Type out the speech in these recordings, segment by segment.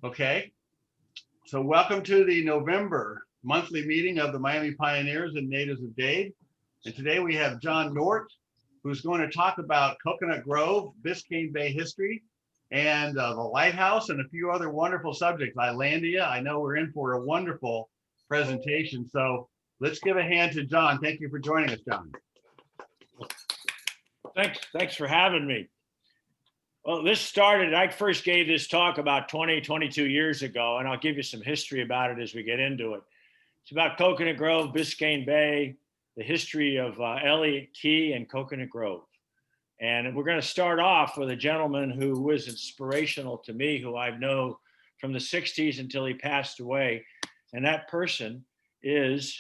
Okay, so welcome to the November monthly meeting of the Miami Pioneers and Natives of Dade. And today we have John Nordt, who's going to talk about Coconut Grove, Biscayne Bay history, and the lighthouse, and a few other wonderful subjects. Islandia, I know we're in for a wonderful presentation. So let's give a hand to John. Thank you for joining us, John. Thanks for having me. Well, I first gave this talk about 22 years ago, and I'll give you some history about it as we get into it. It's about Coconut Grove, Biscayne Bay, the history of Elliot Key and Coconut Grove. And we're going to start off with a gentleman who was inspirational to me, who I've known from the 60s until he passed away. And that person is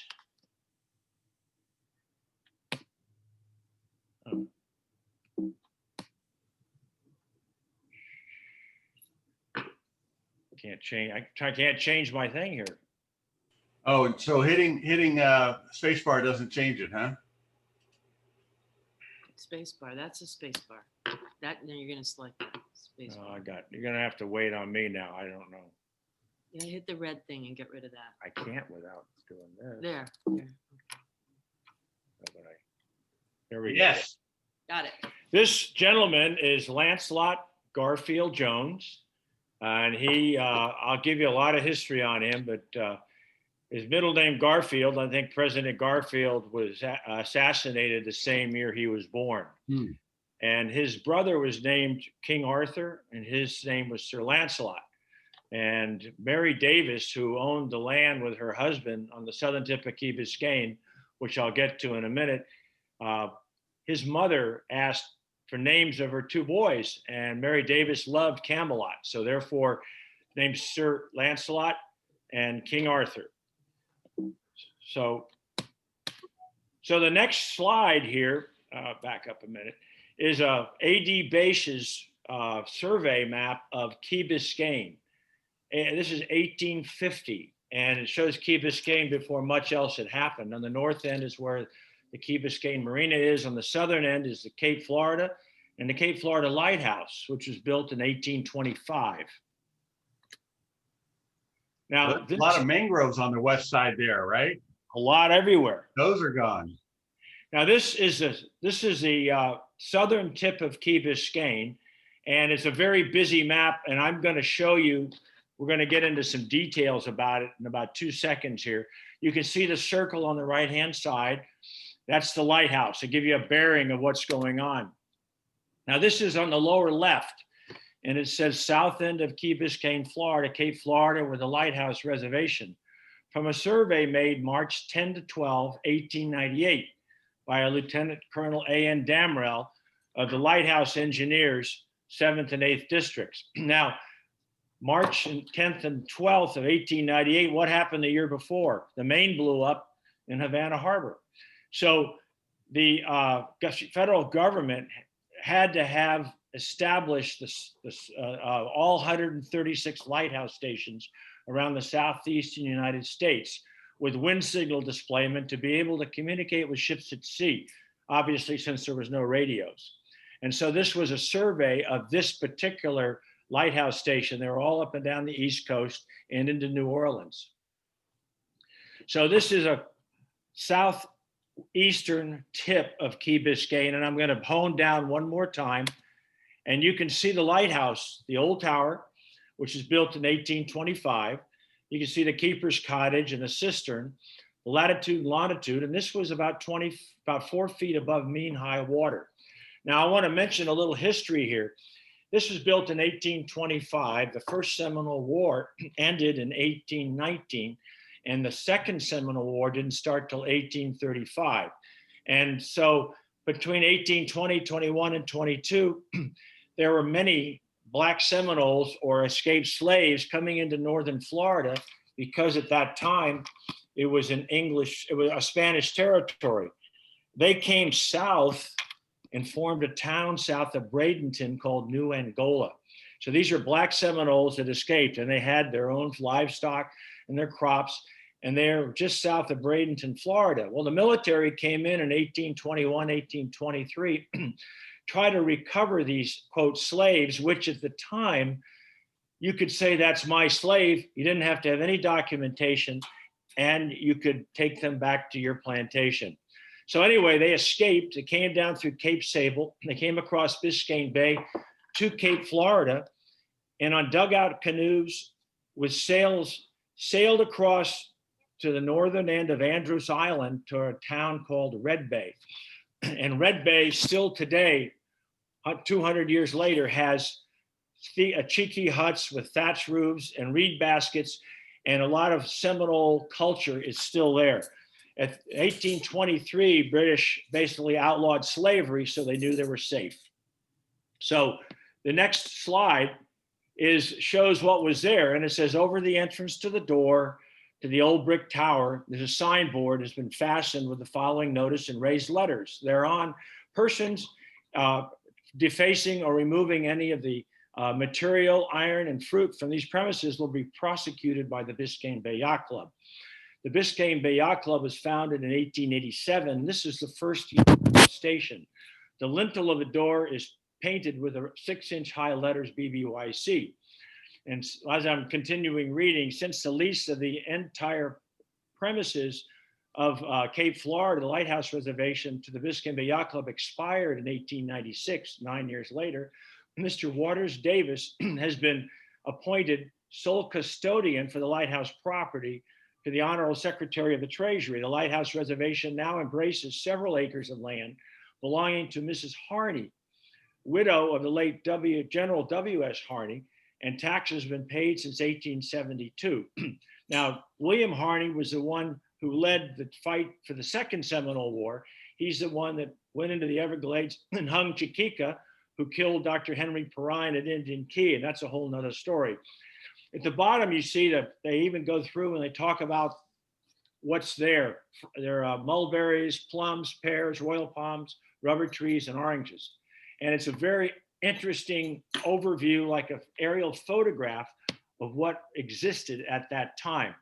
I can't change my thing here. Oh, so hitting spacebar doesn't change it, huh? Spacebar. That's a spacebar. Then you're gonna select that spacebar. Oh, you're gonna have to wait on me now. I don't know. Yeah, hit the red thing and get rid of that. I can't without doing this. There. There we go. Yes. Got it. This gentleman is Lancelot Garfield Jones. And I'll give you a lot of history on him, but his middle name Garfield, I think President Garfield was assassinated the same year he was born. And his brother was named King Arthur, and his name was Sir Lancelot. And Mary Davis, who owned the land with her husband on the southern tip of Key Biscayne, which I'll get to in a minute, his mother asked for names of her two boys, and Mary Davis loved Camelot, so therefore named Sir Lancelot and King Arthur. So the next slide here, back up a minute, is A.D. Bache's survey map of Key Biscayne. And this is 1850, and it shows Key Biscayne before much else had happened. On the north end is where the Key Biscayne Marina is. On the southern end is the Cape Florida and the Cape Florida Lighthouse, which was built in 1825. Now, a lot of mangroves on the west side there, right? A lot everywhere. Those are gone. Now, this is the southern tip of Key Biscayne, and it's a very busy map, and I'm going to show you. We're going to get into some details about it in about 2 seconds here. You can see the circle on the right-hand side. That's the lighthouse to give you a bearing of what's going on. Now, this is on the lower left, and it says south end of Key Biscayne, Florida, Cape Florida, with a lighthouse reservation, from a survey made March 10 to 12, 1898, by a Lieutenant Colonel A.N. Damrell of the Lighthouse Engineers, 7th and 8th Districts. Now, March 10th and 12th of 1898, what happened the year before? The Maine blew up in Havana Harbor. So the federal government had to have established all 136 lighthouse stations around the southeastern United States with wind signal displayment to be able to communicate with ships at sea, obviously since there was no radios. And so this was a survey of this particular lighthouse station. They were all up and down the East Coast and into New Orleans. So this is a southeastern tip of Key Biscayne, and I'm going to hone down one more time. And you can see the lighthouse, the old tower, which was built in 1825. You can see the keeper's cottage and the cistern, the latitude and longitude, and this was about 4 feet above mean high water. Now, I want to mention a little history here. This was built in 1825. The first Seminole War ended in 1819, and the second Seminole War didn't start till 1835. And so between 1820, 21, and 22, there were many Black Seminoles or escaped slaves coming into northern Florida because at that time it was a Spanish territory. They came south and formed a town south of Bradenton called New Angola. So these are Black Seminoles that escaped, and they had their own livestock and their crops, and they're just south of Bradenton, Florida. Well, the military came in 1821, 1823, try to recover these, quote, slaves, which at the time, you could say that's my slave. You didn't have to have any documentation, and you could take them back to your plantation. So anyway, they escaped. They came down through Cape Sable. They came across Biscayne Bay to Cape Florida, and on dugout canoes with sails, sailed across to the northern end of Andros Island to a town called Red Bay. And Red Bay still today, 200 years later, has cheeky huts with thatched roofs and reed baskets, and a lot of Seminole culture is still there. At 1823, British basically outlawed slavery, so they knew they were safe. So the next slide shows what was there, and it says, over the entrance to the door to the old brick tower, there's a signboard has been fastened with the following notice in raised letters. Thereon, persons defacing or removing any of the material, iron, and fruit from these premises will be prosecuted by the Biscayne Bay Yacht Club. The Biscayne Bay Yacht Club was founded in 1887. This is the first station. The lintel of the door is painted with a 6-inch high letters BBYC. And as I'm continuing reading, since the lease of the entire premises of Cape Florida, the Lighthouse Reservation, to the Biscayne Bay Yacht Club expired in 1896, 9 years later, Mr. Waters Davis has been appointed sole custodian for the Lighthouse property to the Honorable Secretary of the Treasury. The Lighthouse Reservation now embraces several acres of land belonging to Mrs. Harney, widow of the late General W.S. Harney, and taxes have been paid since 1872. Now, William Harney was the one who led the fight for the Second Seminole War. He's the one that went into the Everglades and hung Chiquita, who killed Dr. Henry Perrine at Indian Key, and that's a whole nother story. At the bottom, you see that they even go through and they talk about what's there. There are mulberries, plums, pears, royal palms, rubber trees, and oranges. And it's a very interesting overview, like an aerial photograph of what existed at that time.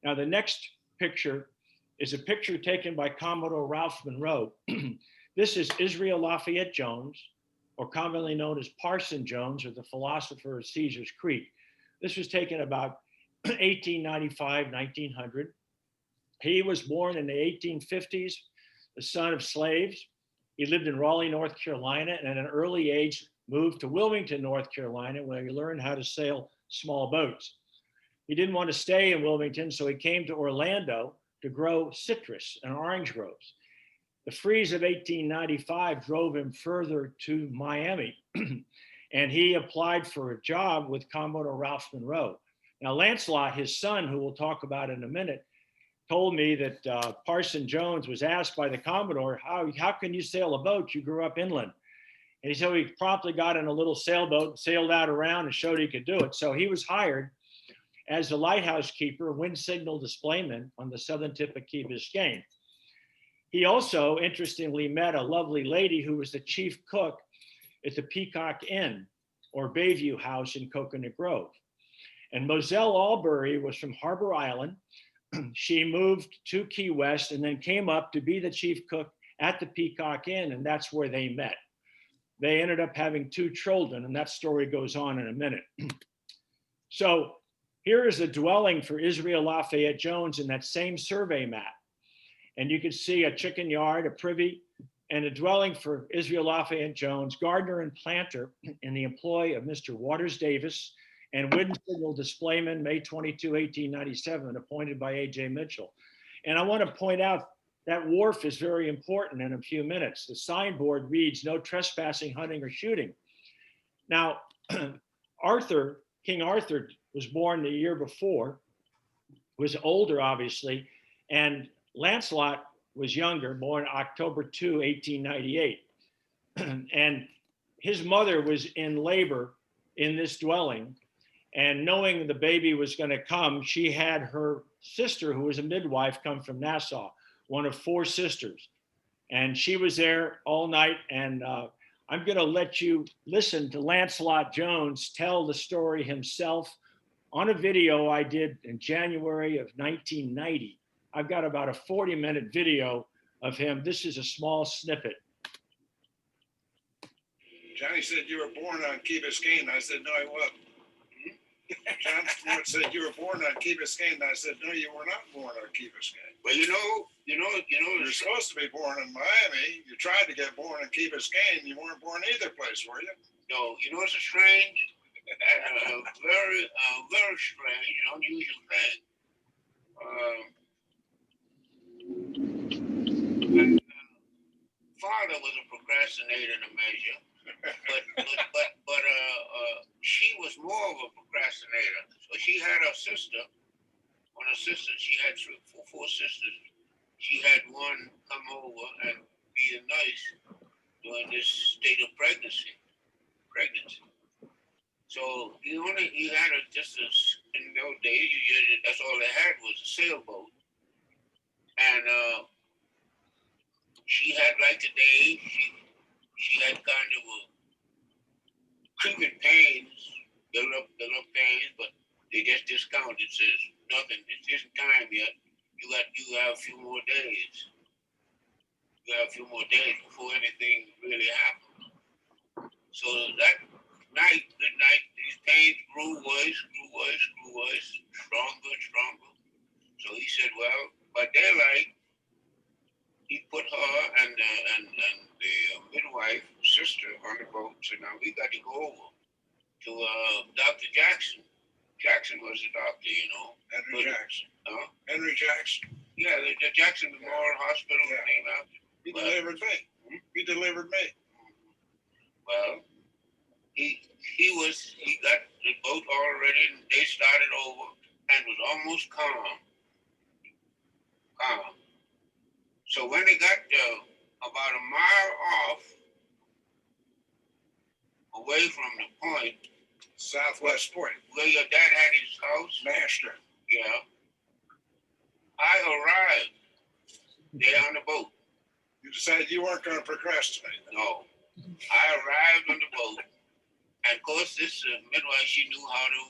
Now, the next picture is a picture taken by Commodore Ralph Monroe. This is Israel Lafayette Jones, or commonly known as Parson Jones, or the philosopher of Caesar's Creek. This was taken about 1895, 1900. He was born in the 1850s, the son of slaves. He lived in Raleigh, North Carolina, and at an early age moved to Wilmington, North Carolina, where he learned how to sail small boats. He didn't want to stay in Wilmington, so he came to Orlando to grow citrus and orange groves. The freeze of 1895 drove him further to Miami, and he applied for a job with Commodore Ralph Monroe. Now, Lancelot, his son, who we'll talk about in a minute, told me that Parson Jones was asked by the Commodore, how can you sail a boat? You grew up inland. And he said he promptly got in a little sailboat, sailed out around and showed he could do it. So he was hired as the lighthouse keeper, wind signal displayman on the southern tip of Key Biscayne. He also, interestingly, met a lovely lady who was the chief cook at the Peacock Inn, or Bayview House in Coconut Grove. And Moselle Albury was from Harbor Island. She moved to Key West and then came up to be the chief cook at the Peacock Inn, and that's where they met. They ended up having 2 children, and that story goes on in a minute. So here is a dwelling for Israel Lafayette Jones in that same survey map. And you can see a chicken yard, a privy, and a dwelling for Israel Lafayette Jones, gardener and planter in the employ of Mr. Waters Davis, and wind signal displayman, May 22, 1897, appointed by A.J. Mitchell. And I want to point out that wharf is very important in a few minutes. The signboard reads, "No trespassing, hunting, or shooting." Now, King Arthur was born the year before, was older, obviously, and Lancelot was younger, born October 2, 1898. And his mother was in labor in this dwelling. And knowing the baby was going to come, she had her sister, who was a midwife, come from Nassau, one of 4 sisters. And she was there all night. And I'm going to let you listen to Lancelot Jones tell the story himself on a video I did in January of 1990. I've got about a 40-minute video of him. This is a small snippet. Johnny said you were born on Key Biscayne. I said, no, I wasn't. John Nordt said you were born on Key Biscayne, and I said, no, you were not born on Key Biscayne. Well, You're supposed to be born in Miami. You tried to get born in Key Biscayne. You weren't born either place, were you? no, it's a strange, very strange and unusual thing. My father was a procrastinator in a measure, but she was more of a procrastinator. So she had her sister. One of her sisters, she had four sisters. She had one come over and be a nurse during this state of pregnancy. So he had in those days, that's all they had was a sailboat. And she had, like today, she had kind of a creeping pains, the little pains, but they just discounted. It says nothing, it isn't time yet. You have a few more days. You have a few more days before anything really happens. So that night, these pains grew worse, stronger. So he said, well, by daylight, he put her and the midwife, sister, on the boat. So now we got to go over to Dr. Jackson. Jackson was the doctor, Henry Jackson. Huh? Henry Jackson. Yeah, the Jackson Memorial Hospital Yeah. named after. He delivered me. He delivered me. Well, he got the boat all ready, and they started over, and was almost calm. So when they got about a mile off, away from the point, Southwest Point. where your dad had his house, Master. yeah, I arrived there on the boat. You decided you weren't going to procrastinate. No, I arrived on the boat, and of course, this midwife, she knew how to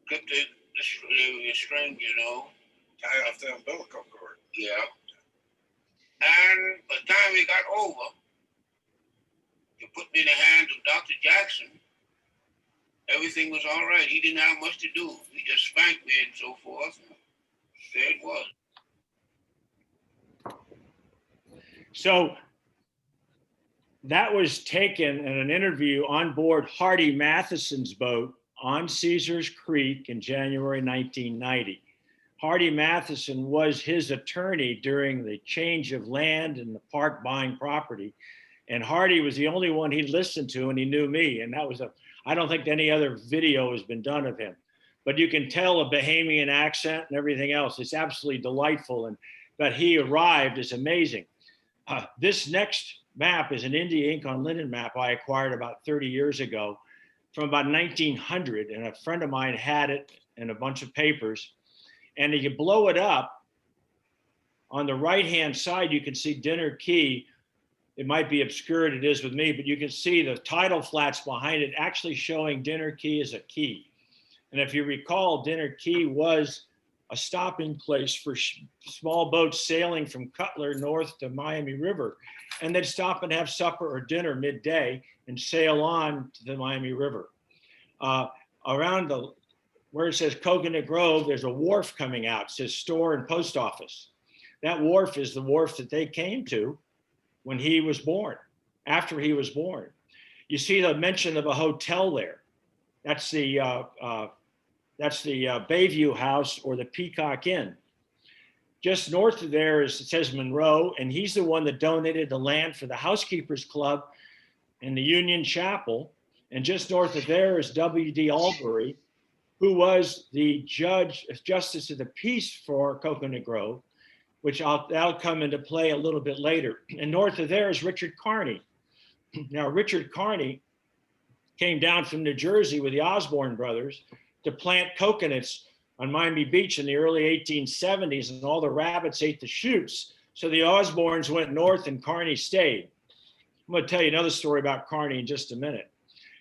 clip the string, Tie off the umbilical cord. Yeah. And by the time we got over, to put me in the hands of Dr. Jackson, everything was all right. He didn't have much to do. He just spanked me and so forth. And there it was. So that was taken in an interview on board Hardy Matheson's boat on Caesars Creek in January 1990. Hardy Matheson was his attorney during the change of land and the park buying property. And Hardy was the only one he listened to, and he knew me. And that was I don't think any other video has been done of him. But you can tell a Bahamian accent and everything else. It's absolutely delightful. And that he arrived is amazing. This next map is an India ink on linen map I acquired about 30 years ago from about 1900. And a friend of mine had it in a bunch of papers. And if you blow it up, on the right-hand side, you can see Dinner Key. It might be obscured, it is with me, but you can see the tidal flats behind it actually showing Dinner Key as a key. And if you recall, Dinner Key was a stopping place for small boats sailing from Cutler north to Miami River. And they'd stop and have supper or dinner midday and sail on to the Miami River. Around where it says Coconut Grove, there's a wharf coming out. It says store and post office. That wharf is the wharf that they came to when he was born, after he was born. You see the mention of a hotel there. That's the Bayview House or the Peacock Inn. Just north of there it says Monroe, and he's the one that donated the land for the Housekeepers Club and the Union Chapel. And just north of there is W.D. Albury, who was the justice of the peace for Coconut Grove, which that'll come into play a little bit later. And north of there is Richard Carney. Now, Richard Carney came down from New Jersey with the Osborne brothers to plant coconuts on Miami Beach in the early 1870s, and all the rabbits ate the shoots. So the Osbornes went north and Carney stayed. I'm going to tell you another story about Carney in just a minute.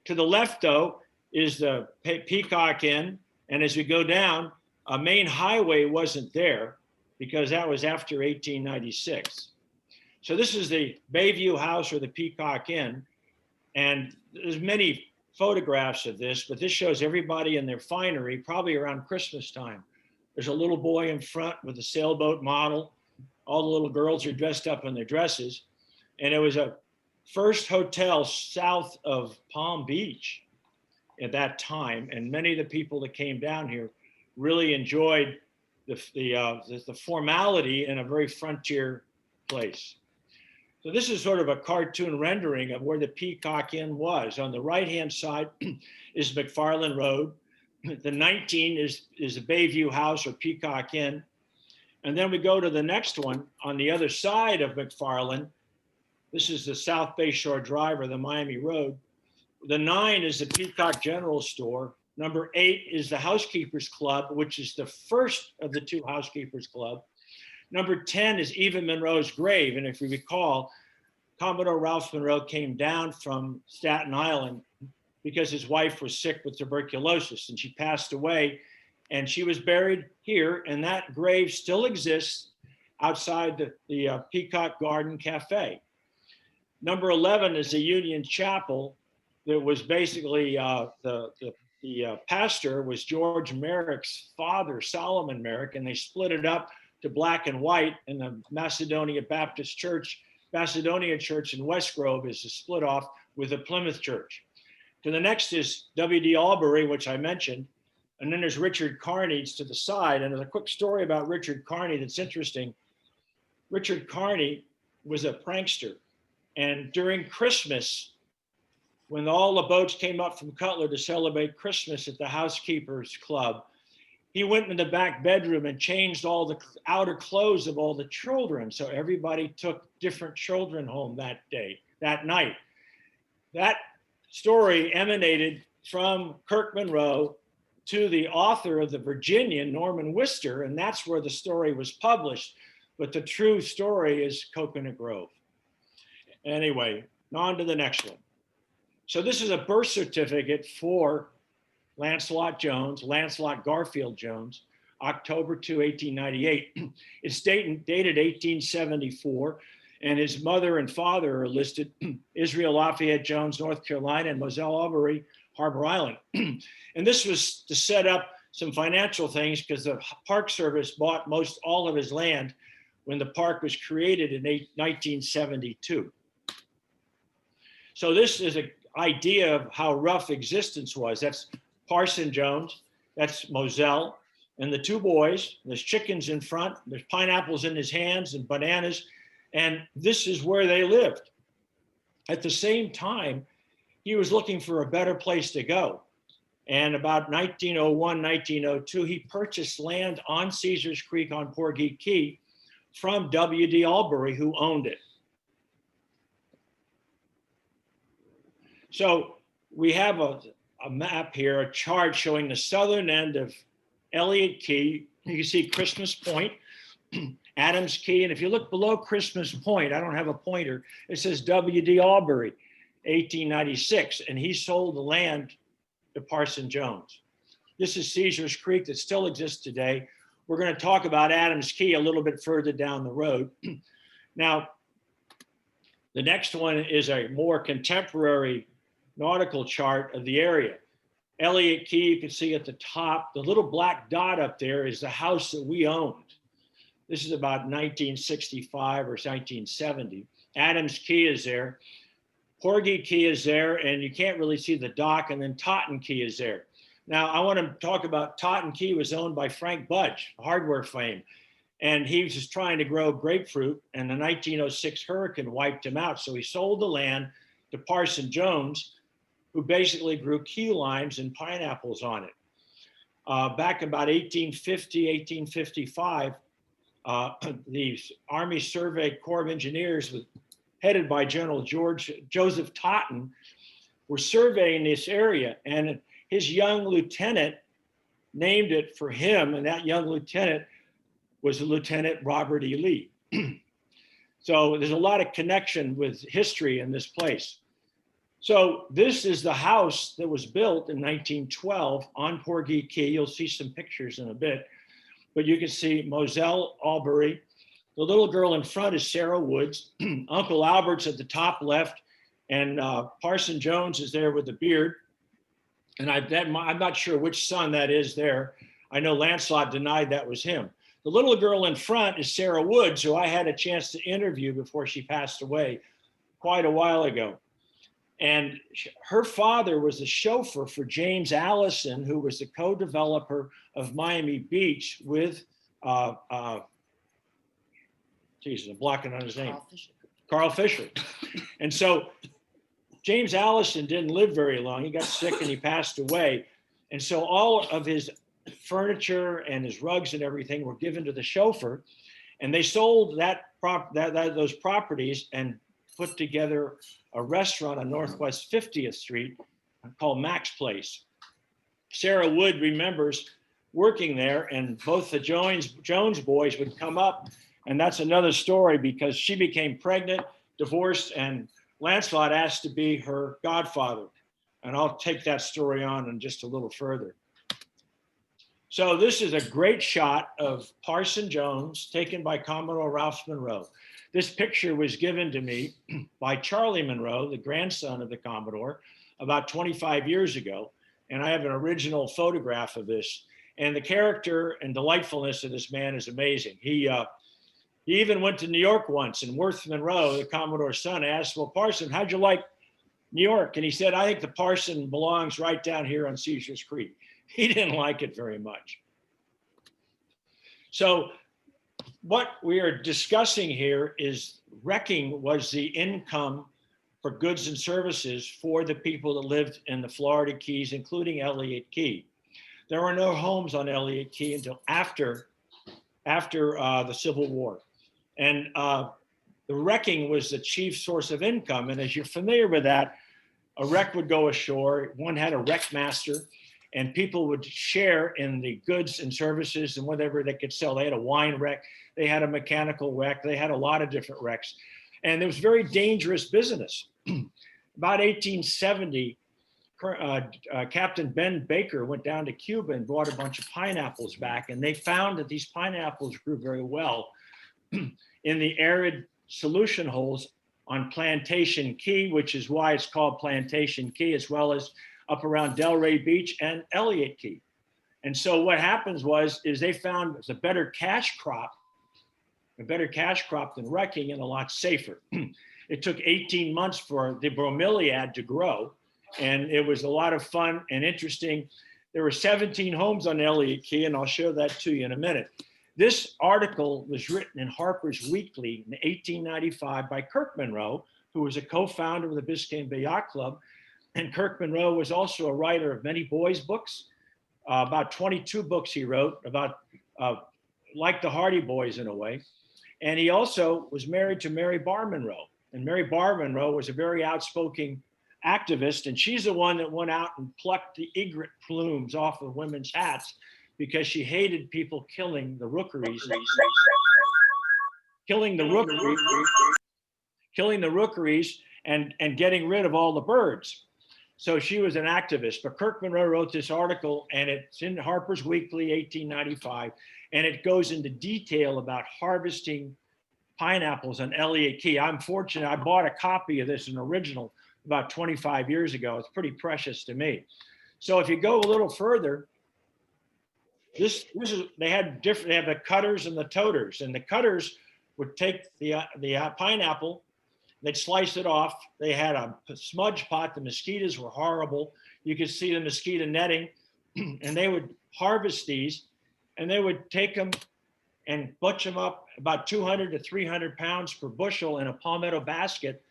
To the left, though, is the Peacock Inn. And as we go down, a main highway wasn't there because that was after 1896. So this is the Bayview House or the Peacock Inn. And there's many photographs of this, but this shows everybody in their finery, probably around Christmas time. There's a little boy in front with a sailboat model. All the little girls are dressed up in their dresses. And it was a first hotel south of Palm Beach at that time. And many of the people that came down here really enjoyed the formality in a very frontier place. So this is sort of a cartoon rendering of where the Peacock Inn was. On the right-hand side is McFarland Road. The 19 is the Bayview House or Peacock Inn. And then we go to the next one on the other side of McFarland. This is the South Bay Shore Drive or the Miami Road. The 9 is the Peacock General Store. Number 8 is the Housekeepers Club, which is the first of the 2 Housekeepers Club. Number 10 is Eva Monroe's grave. And if you recall, Commodore Ralph Monroe came down from Staten Island because his wife was sick with tuberculosis and she passed away, and she was buried here, and that grave still exists outside the Peacock Garden Cafe. Number 11 is the Union Chapel. That was basically the pastor was George Merrick's father, Solomon Merrick, and they split it up to black and white, and the Macedonia Baptist Church, Macedonia Church in West Grove is split off with the Plymouth Church. To the next is W.D. Albury, which I mentioned, and then there's Richard Carney's to the side. And there's a quick story about Richard Carney that's interesting. Richard Carney was a prankster, and during Christmas, when all the boats came up from Cutler to celebrate Christmas at the Housekeepers Club, he went in the back bedroom and changed all the outer clothes of all the children. So everybody took different children home that night. That story emanated from Kirk Monroe to the author of the Virginian, Norman Wister, and that's where the story was published. But the true story is Coconut Grove. Anyway, on to the next one. So this is a birth certificate for Lancelot Jones, Lancelot Garfield Jones, October 2, 1898. It's dated 1874, and his mother and father are listed, Israel Lafayette Jones, North Carolina, and Moselle Albury, Harbor Island. And this was to set up some financial things because the Park Service bought most all of his land when the park was created in 1972. So this is an idea of how rough existence was. That's Parson Jones, that's Moselle, and the 2 boys. There's chickens in front, there's pineapples in his hands and bananas, and this is where they lived. At the same time, he was looking for a better place to go. And about 1901, 1902, he purchased land on Caesars Creek on Porgy Key from W.D. Albury, who owned it. So we have a map here, a chart showing the southern end of Elliot Key. You can see Christmas Point, Adams Key. And if you look below Christmas Point, I don't have a pointer, it says W.D. Albury, 1896. And he sold the land to Parson Jones. This is Caesars Creek that still exists today. We're going to talk about Adams Key a little bit further down the road. Now, the next one is a more contemporary nautical chart of the area. Elliot Key, you can see at the top, the little black dot up there is the house that we owned. This is about 1965 or 1970. Adams Key is there. Porgy Key is there, and you can't really see the dock, and then Totten Key is there. Now, I want to talk about Totten Key was owned by Frank Budge, hardware fame, and he was just trying to grow grapefruit, and the 1906 hurricane wiped him out. So he sold the land to Parson Jones, who basically grew key limes and pineapples on it. Back about 1850, 1855, the Army Survey Corps of Engineers, headed by General Joseph Totten, were surveying this area, and his young lieutenant named it for him, and that young lieutenant was Lieutenant Robert E. Lee. So there's a lot of connection with history in this place. So this is the house that was built in 1912 on Porgy Key. You'll see some pictures in a bit, but you can see Moselle Albury. The little girl in front is Sarah Woods. Uncle Albert's at the top left, and Parson Jones is there with the beard. And I'm not sure which son that is there. I know Lancelot denied that was him. The little girl in front is Sarah Woods, who I had a chance to interview before she passed away quite a while ago. And her father was the chauffeur for James Allison, who was the co-developer of Miami Beach with, Jesus, I'm blocking on his name. Carl Fisher. Carl Fisher. And so James Allison didn't live very long. He got sick and he passed away. And so all of his furniture and his rugs and everything were given to the chauffeur. And they sold those properties and put together a restaurant on Northwest 50th Street called Mac's Place. Sarah Wood remembers working there, and both the Jones boys would come up. And that's another story, because she became pregnant, divorced, and Lancelot asked to be her godfather. And I'll take that story on in just a little further. So this is a great shot of Parson Jones taken by Commodore Ralph Monroe. This picture was given to me by Charlie Monroe, the grandson of the Commodore, about 25 years ago. And I have an original photograph of this. And the character and delightfulness of this man is amazing. He even went to New York once, and Worth Monroe, the Commodore's son, asked, well, Parson, how'd you like New York? And he said, I think the Parson belongs right down here on Caesar's Creek. He didn't like it very much. So what we are discussing here is wrecking was the income for goods and services for the people that lived in the Florida Keys, including Elliot Key. There were no homes on Elliot Key until after the Civil War. And the wrecking was the chief source of income. And as you're familiar with that, a wreck would go ashore. One had a wreck master, and people would share in the goods and services and whatever they could sell. They had a wine wreck, they had a mechanical wreck, they had a lot of different wrecks. And it was very dangerous business. About 1870, Captain Ben Baker went down to Cuba and brought a bunch of pineapples back, and they found that these pineapples grew very well in the arid solution holes on Plantation Key, which is why it's called Plantation Key, as well as up around Delray Beach and Elliot Key. And so what happens is they found a better cash crop than wrecking, and a lot safer. It took 18 months for the bromeliad to grow, and it was a lot of fun and interesting. There were 17 homes on Elliot Key, and I'll show that to you in a minute. This article was written in Harper's Weekly in 1895 by Kirk Monroe, who was a co-founder of the Biscayne Bay Yacht Club. And Kirk Monroe was also a writer of many boys' books, about 22 books he wrote about, like the Hardy Boys in a way. And he also was married to Mary Barr Monroe. And Mary Barr Monroe was a very outspoken activist, and she's the one that went out and plucked the egret plumes off of women's hats because she hated people killing the rookeries, and getting rid of all the birds. So she was an activist. But Kirk Monroe wrote this article, and it's in Harper's Weekly, 1895, and it goes into detail about harvesting pineapples on Elliot Key. I'm fortunate, I bought a copy of this, an original, about 25 years ago. It's pretty precious to me. So if you go a little further, they have the cutters and the toters, and the cutters would take the pineapple, they'd slice it off. They had a smudge pot. The mosquitoes were horrible. You could see the mosquito netting, and they would harvest these, and they would take them and butch them up about 200 to 300 pounds per bushel in a palmetto basket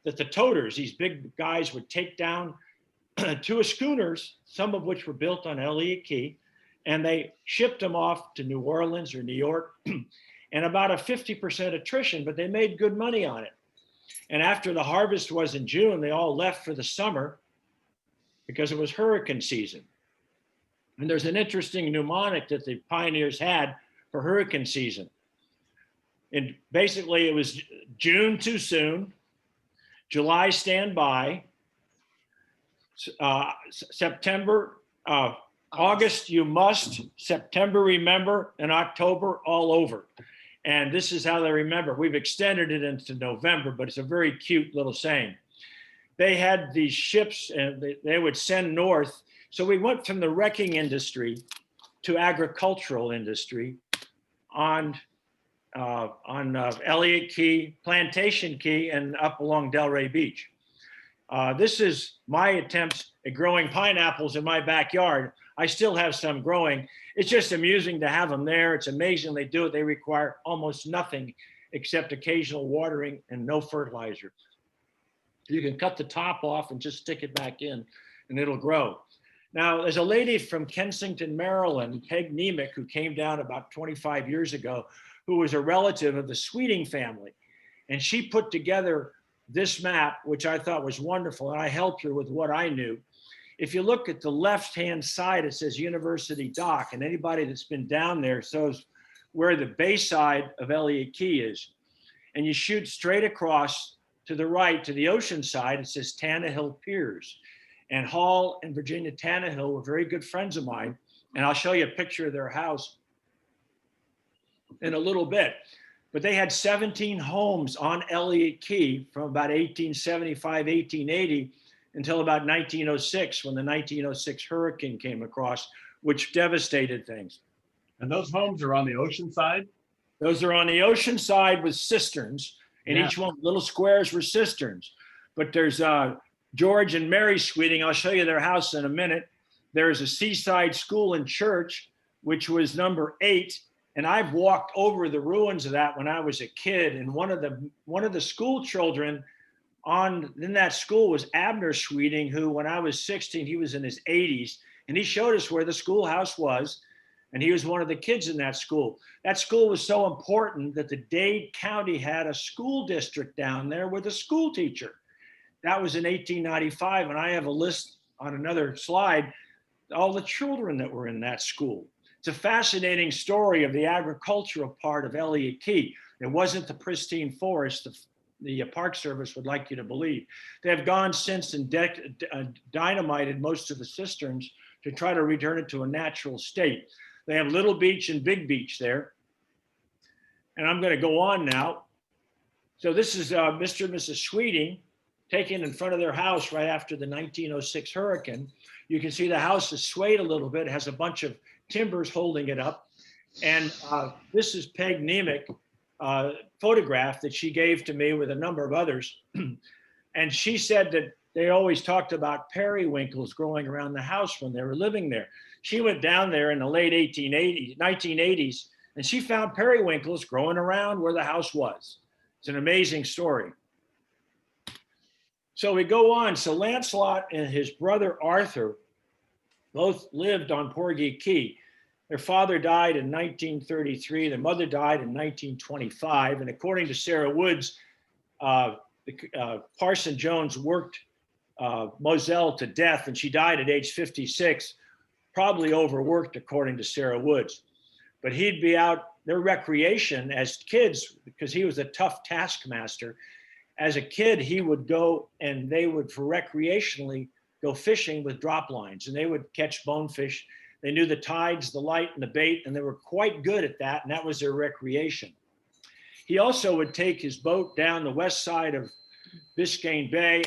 that the toters, these big guys, would take down to schooners, some of which were built on Elliot Key, and they shipped them off to New Orleans or New York, and about a 50% attrition, but they made good money on it. And after the harvest was in June, they all left for the summer because it was hurricane season. And there's an interesting mnemonic that the pioneers had for hurricane season. And basically it was June too soon, July stand by, September, August you must, September remember, and October all over. And this is how they remember. We've extended it into November, but it's a very cute little saying. They had these ships, and they would send north So we went from the wrecking industry to agricultural industry on Elliot Key, Plantation Key, and up along Delray Beach. This is my attempts at growing pineapples in my backyard. I still have some growing. It's just amusing to have them there. It's amazing they do it. They require almost nothing except occasional watering and no fertilizer. You can cut the top off and just stick it back in and it'll grow. Now, there's a lady from Kensington, Maryland, Peg Nemec, who came down about 25 years ago, who was a relative of the Sweeting family. And she put together this map, which I thought was wonderful, and I helped her with what I knew. If you look at the left-hand side, it says University Dock, and anybody that's been down there knows where the bayside of Elliot Key is. And you shoot straight across to the right, to the ocean side, it says Tannehill Piers. And Hall and Virginia Tannehill were very good friends of mine, and I'll show you a picture of their house in a little bit. But they had 17 homes on Elliot Key from about 1875, 1880 until about 1906, when the 1906 hurricane came across, which devastated things. And those homes are on the ocean side? Those are on the ocean side with cisterns, and each one, little squares were cisterns. But there's George and Mary Sweeting. I'll show you their house in a minute. There's a Seaside School and Church, which was number 8. And I've walked over the ruins of that when I was a kid. And one of the school children in that school was Abner Sweeting, who when I was 16, he was in his 80s. And he showed us where the schoolhouse was. And he was one of the kids in that school. That school was so important that the Dade County had a school district down there with a school teacher. That was in 1895. And I have a list on another slide, all the children that were in that school. It's a fascinating story of the agricultural part of Elliot Key. It wasn't the pristine forest the Park Service would like you to believe. They have gone since and dynamited most of the cisterns to try to return it to a natural state. They have Little Beach and Big Beach there. And I'm going to go on now. So this is Mr. and Mrs. Sweeting taken in front of their house right after the 1906 hurricane. You can see the house is swayed a little bit. It has a bunch of timbers holding it up. And this is Peg Nemec photograph that she gave to me with a number of others. And she said that they always talked about periwinkles growing around the house when they were living there. She went down there in the late 1980s, and she found periwinkles growing around where the house was. It's an amazing story. So we go on. So Lancelot and his brother Arthur both lived on Porgy Key. Their father died in 1933. Their mother died in 1925. And according to Sarah Woods, Parson Jones worked Moselle to death, and she died at age 56, probably overworked, according to Sarah Woods. But he'd be out, their recreation as kids, because he was a tough taskmaster. As a kid, he would go and they would, for recreationally, go fishing with drop lines, and they would catch bonefish. They knew the tides, the light, and the bait, and they were quite good at that, and that was their recreation. He also would take his boat down the west side of Biscayne Bay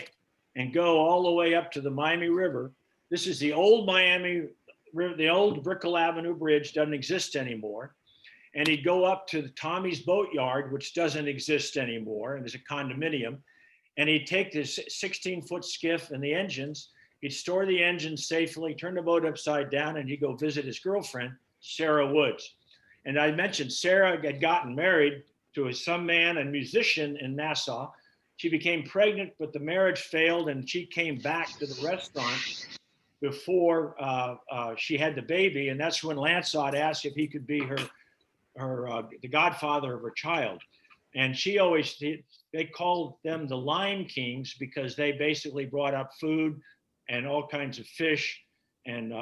and go all the way up to the Miami River. This is the old Miami River, the old Brickell Avenue Bridge doesn't exist anymore. And he'd go up to the Tommy's Boatyard, which doesn't exist anymore, and is a condominium. And he'd take this 16-foot skiff and the engines. He'd store the engines safely, turn the boat upside down, and he'd go visit his girlfriend, Sarah Woods. And I mentioned Sarah had gotten married to some man, a musician in Nassau. She became pregnant, but the marriage failed, and she came back to the restaurant before she had the baby. And that's when Lancelot asked if he could be the godfather of her child. And she always, they called them the Lime Kings because they basically brought up food and all kinds of fish and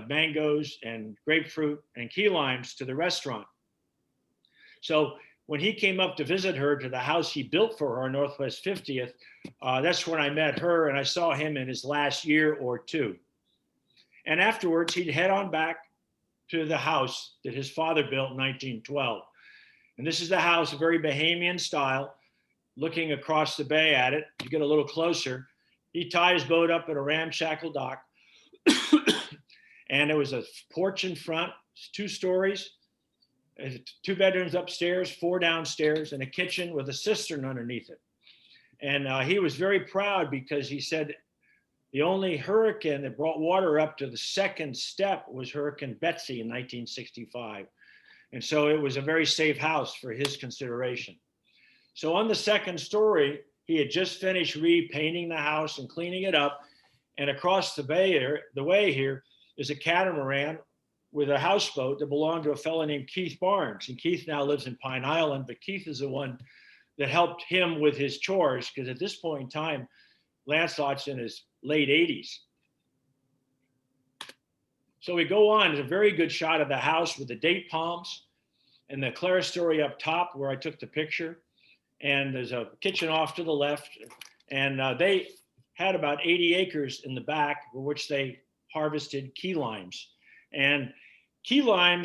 mangoes and grapefruit and key limes to the restaurant. So when he came up to visit her to the house he built for her on Northwest 50th, that's when I met her, and I saw him in his last year or two. And afterwards, he'd head on back to the house that his father built in 1912. And this is the house, very Bahamian style, looking across the bay at it. You get a little closer. He tied his boat up at a ramshackle dock. And there was a porch in front, 2 stories, 2 bedrooms upstairs, 4 downstairs, and a kitchen with a cistern underneath it. And he was very proud because he said the only hurricane that brought water up to the 2nd step was Hurricane Betsy in 1965. And so it was a very safe house for his consideration. So on the 2nd story, he had just finished repainting the house and cleaning it up. And across the way here is a catamaran with a houseboat that belonged to a fellow named Keith Barnes. And Keith now lives in Pine Island, but Keith is the one that helped him with his chores, because at this point in time, Lancelot's in his late 80s. So we go on, it's a very good shot of the house with the date palms and the clerestory up top where I took the picture. And there's a kitchen off to the left. And they had about 80 acres in the back, for which they harvested key limes. And key lime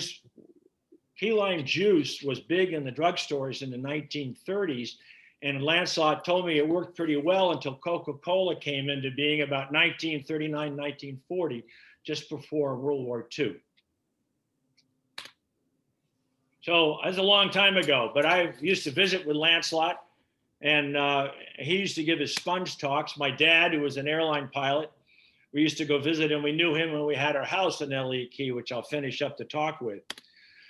juice was big in the drugstores in the 1930s. And Lancelot told me it worked pretty well until Coca-Cola came into being about 1939, 1940, just before World War II. So that's a long time ago, but I used to visit with Lancelot, and he used to give his sponge talks. My dad, who was an airline pilot, we used to go visit him. We knew him when we had our house in Elliot Key, which I'll finish up the talk with.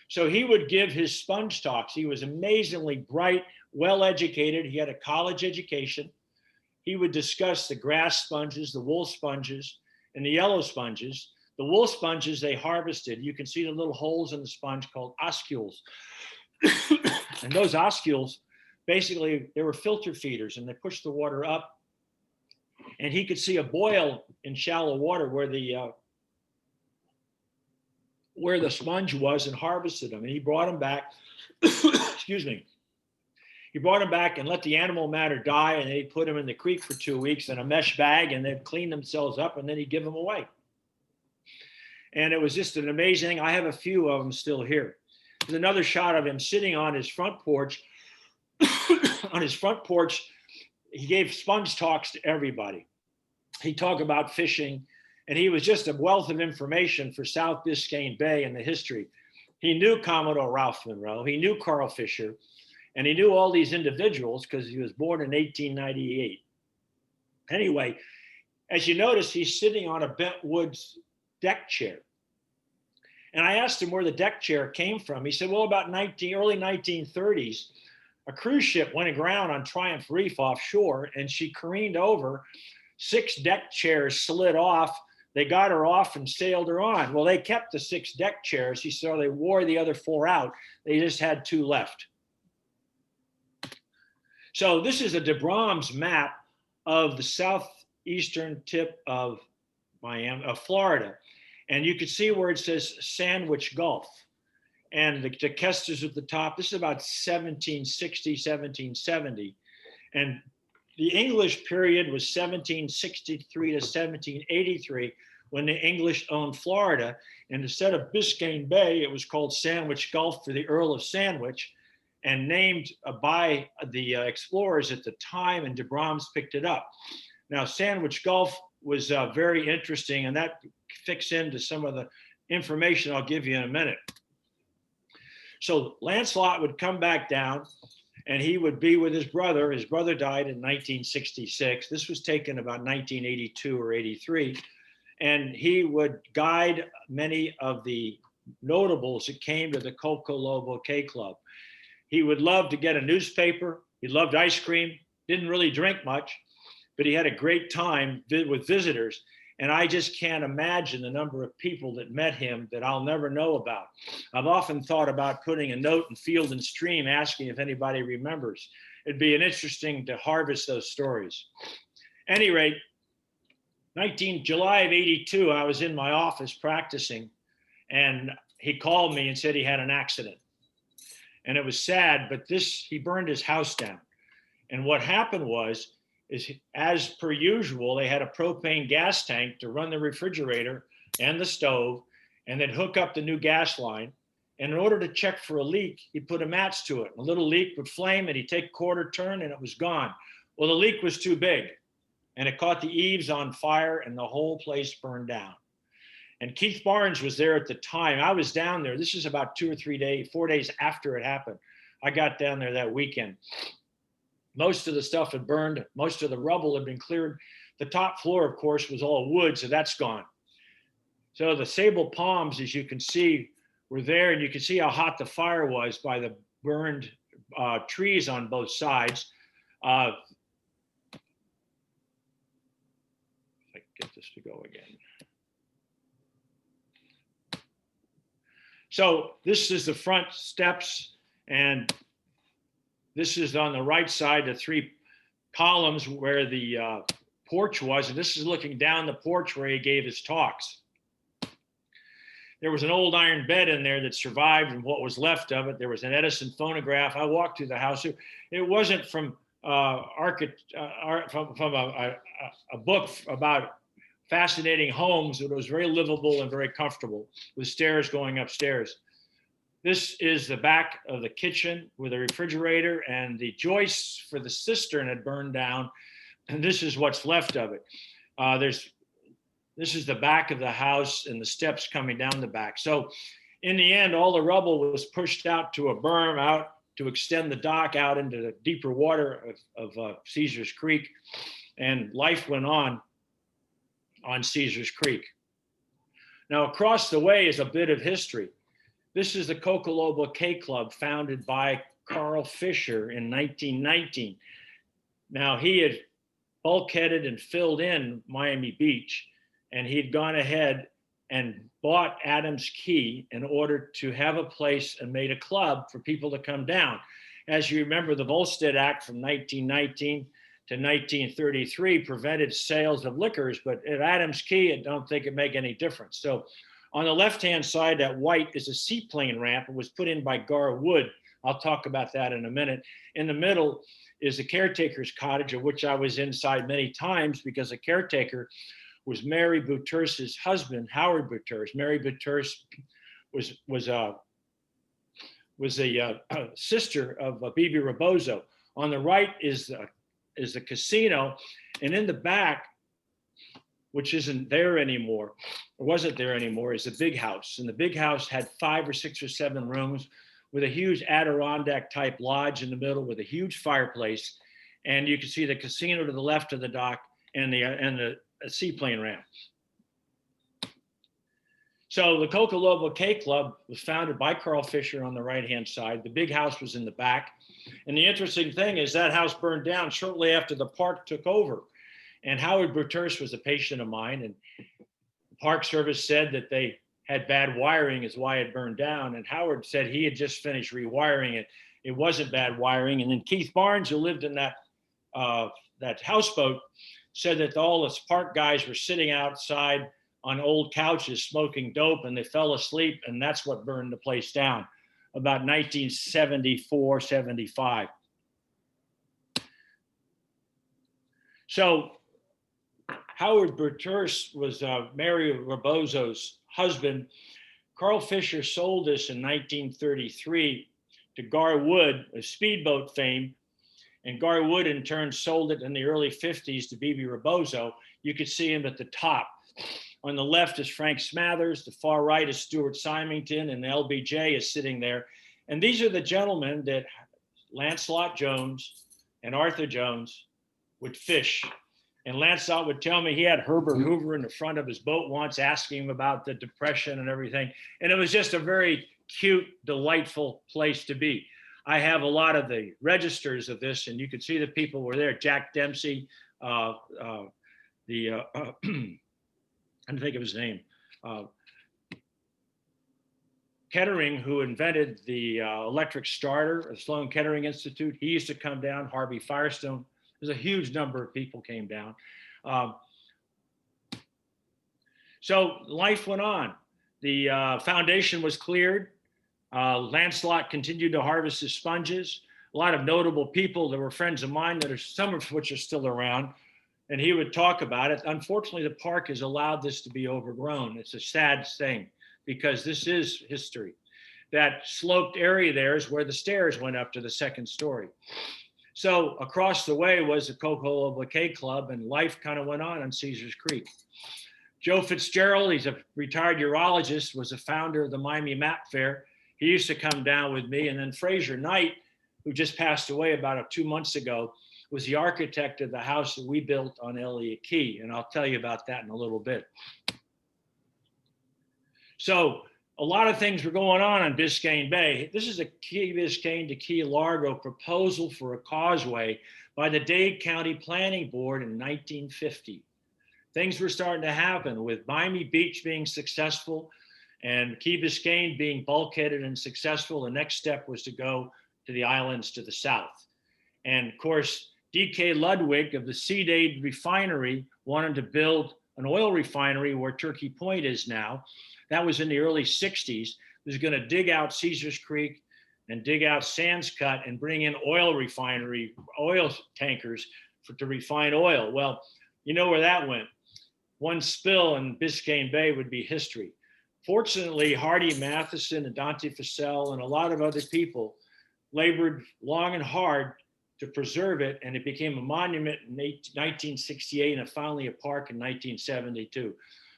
So he would give his sponge talks. He was amazingly bright, well-educated. He had a college education. He would discuss the grass sponges, the wool sponges, and the yellow sponges. The wool sponges they harvested, you can see the little holes in the sponge called oscules. And those oscules, basically, they were filter feeders, and they pushed the water up. And he could see a boil in shallow water where the sponge was, and harvested them. And he brought them back, excuse me. He brought them back and let the animal matter die, and they'd put them in the creek for 2 weeks in a mesh bag, and they'd clean themselves up, and then he'd give them away. And it was just an amazing thing. I have a few of them still here. There's another shot of him sitting on his front porch. On his front porch, he gave sponge talks to everybody. He talked about fishing, and he was just a wealth of information for South Biscayne Bay and the history. He knew Commodore Ralph Monroe, he knew Carl Fisher, and he knew all these individuals because he was born in 1898. Anyway, as you notice, he's sitting on a bent woods deck chair. And I asked him where the deck chair came from. He said, well, about early 1930s, a cruise ship went aground on Triumph Reef offshore, and she careened over. 6 deck chairs slid off. They got her off and sailed her on. Well, they kept the 6 deck chairs. He said they wore the other 4 out. They just had 2 left. So this is a de Brahms map of the southeastern tip of Florida. And you can see where it says Sandwich Gulf. And the Kester's at the top. This is about 1760, 1770. And the English period was 1763 to 1783, when the English owned Florida. And instead of Biscayne Bay, it was called Sandwich Gulf for the Earl of Sandwich, and named by the explorers at the time, and de Brahms picked it up. Now, Sandwich Gulf was very interesting, and that fits into some of the information I'll give you in a minute. So Lancelot would come back down, and he would be with his brother. His brother died in 1966. This was taken about 1982 or 83. And he would guide many of the notables that came to the Coco Lobo Bouquet Club. He would love to get a newspaper. He loved ice cream, didn't really drink much, but he had a great time with visitors. And I just can't imagine the number of people that met him that I'll never know about. I've often thought about putting a note in Field and Stream asking if anybody remembers. It'd be interesting to harvest those stories. At any rate, July of 82, I was in my office practicing, and he called me and said he had an accident. And it was sad, but he burned his house down. And what happened is, as per usual, they had a propane gas tank to run the refrigerator and the stove, and then hook up the new gas line. And in order to check for a leak, he'd put a match to it. A little leak would flame, and he'd take a quarter turn, and it was gone. Well, the leak was too big, and it caught the eaves on fire, and the whole place burned down. And Keith Barnes was there at the time. I was down there. This is about 4 days after it happened. I got down there that weekend. Most of the stuff had burned. Most of the rubble had been cleared. The top floor, of course, was all wood, so that's gone. So the sable palms, as you can see, were there, and you can see how hot the fire was by the burned trees on both sides. If I can get this to go again. So this is the front steps, and this is on the right side, the 3 columns where the porch was, and this is looking down the porch where he gave his talks. There was an old iron bed in there that survived and what was left of it. There was an Edison phonograph. I walked through the house. It wasn't from a book about fascinating homes. It was very livable and very comfortable with stairs going upstairs. This is the back of the kitchen with a refrigerator, and the joists for the cistern had burned down. And this is what's left of it. This is the back of the house and the steps coming down the back. So in the end, all the rubble was pushed out to a berm out to extend the dock out into the deeper water of Caesars Creek. And life went on Caesars Creek. Now, across the way is a bit of history. This is the Cocoloba K Club, founded by Carl Fisher in 1919. Now, he had bulkheaded and filled in Miami Beach, and he'd gone ahead and bought Adams Key in order to have a place and made a club for people to come down. As you remember, the Volstead Act from 1919 to 1933 prevented sales of liquors, but at Adams Key, I don't think it made any difference. So on the left-hand side, that white is a seaplane ramp. It was put in by Gar Wood. I'll talk about that in a minute. In the middle is the caretaker's cottage, of which I was inside many times because the caretaker was Mary Buterse's husband, Howard Buterse. Mary Buterse was a sister of Bibi Rebozo. On the right is the casino, and in the back, which isn't there anymore, or wasn't there anymore, is the big house. And the big house had 5 or 6 or 7 rooms with a huge Adirondack type lodge in the middle with a huge fireplace. And you can see the casino to the left of the dock and the seaplane ramp. So the Cocoloba K Club was founded by Carl Fisher on the right-hand side. The big house was in the back. And the interesting thing is that house burned down shortly after the park took over. And Howard Buterse was a patient of mine, and the Park Service said that they had bad wiring is why it burned down. And Howard said he had just finished rewiring it. It wasn't bad wiring. And then Keith Barnes, who lived in that houseboat, said that all the park guys were sitting outside on old couches smoking dope, and they fell asleep, and that's what burned the place down about 1974, 75. So Howard Buterse was Mary Rebozo's husband. Carl Fisher sold this in 1933 to Gar Wood, of speedboat fame, and Gar Wood in turn sold it in the early 50s to Bibi Rebozo. You could see him at the top. On the left is Frank Smathers, the far right is Stuart Symington, and the LBJ is sitting there. And these are the gentlemen that Lancelot Jones and Arthur Jones would fish. And Lancelot would tell me he had Herbert Hoover in the front of his boat once asking him about the Depression and everything. And it was just a very cute, delightful place to be. I have a lot of the registers of this, and you can see the people were there. Jack Dempsey, I can't think of his name. Kettering, who invented the electric starter at Sloan Kettering Institute, he used to come down. Harvey Firestone. There's a huge number of people came down. So life went on. The foundation was cleared. Lancelot continued to harvest his sponges. A lot of notable people that were friends of mine, that are some of which are still around, and he would talk about it. Unfortunately, the park has allowed this to be overgrown. It's a sad thing because this is history. That sloped area there is where the stairs went up to the second story. So across the way was the Cocoloba K Club, and life kind of went on Caesars Creek. Joe Fitzgerald, he's a retired urologist, was a founder of the Miami Map Fair. He used to come down with me. And then Fraser Knight, who just passed away about 2 months ago, was the architect of the house that we built on Elliot Key. And I'll tell you about that in a little bit. So a lot of things were going on Biscayne Bay. This is a Key Biscayne to Key Largo proposal for a causeway by the Dade County Planning Board in 1950. Things were starting to happen with Miami Beach being successful and Key Biscayne being bulkheaded and successful. The next step was to go to the islands to the south. And of course, D.K. Ludwig of the Dade refinery wanted to build an oil refinery where Turkey Point is now. That was in the early 60s. He was going to dig out Caesars Creek and dig out Sands Cut and bring in oil tankers to refine oil. Well, you know where that went. One spill in Biscayne Bay would be history. Fortunately, Hardy Matheson and Dante Fussell and a lot of other people labored long and hard to preserve it, and it became a monument in 1968 and finally a park in 1972.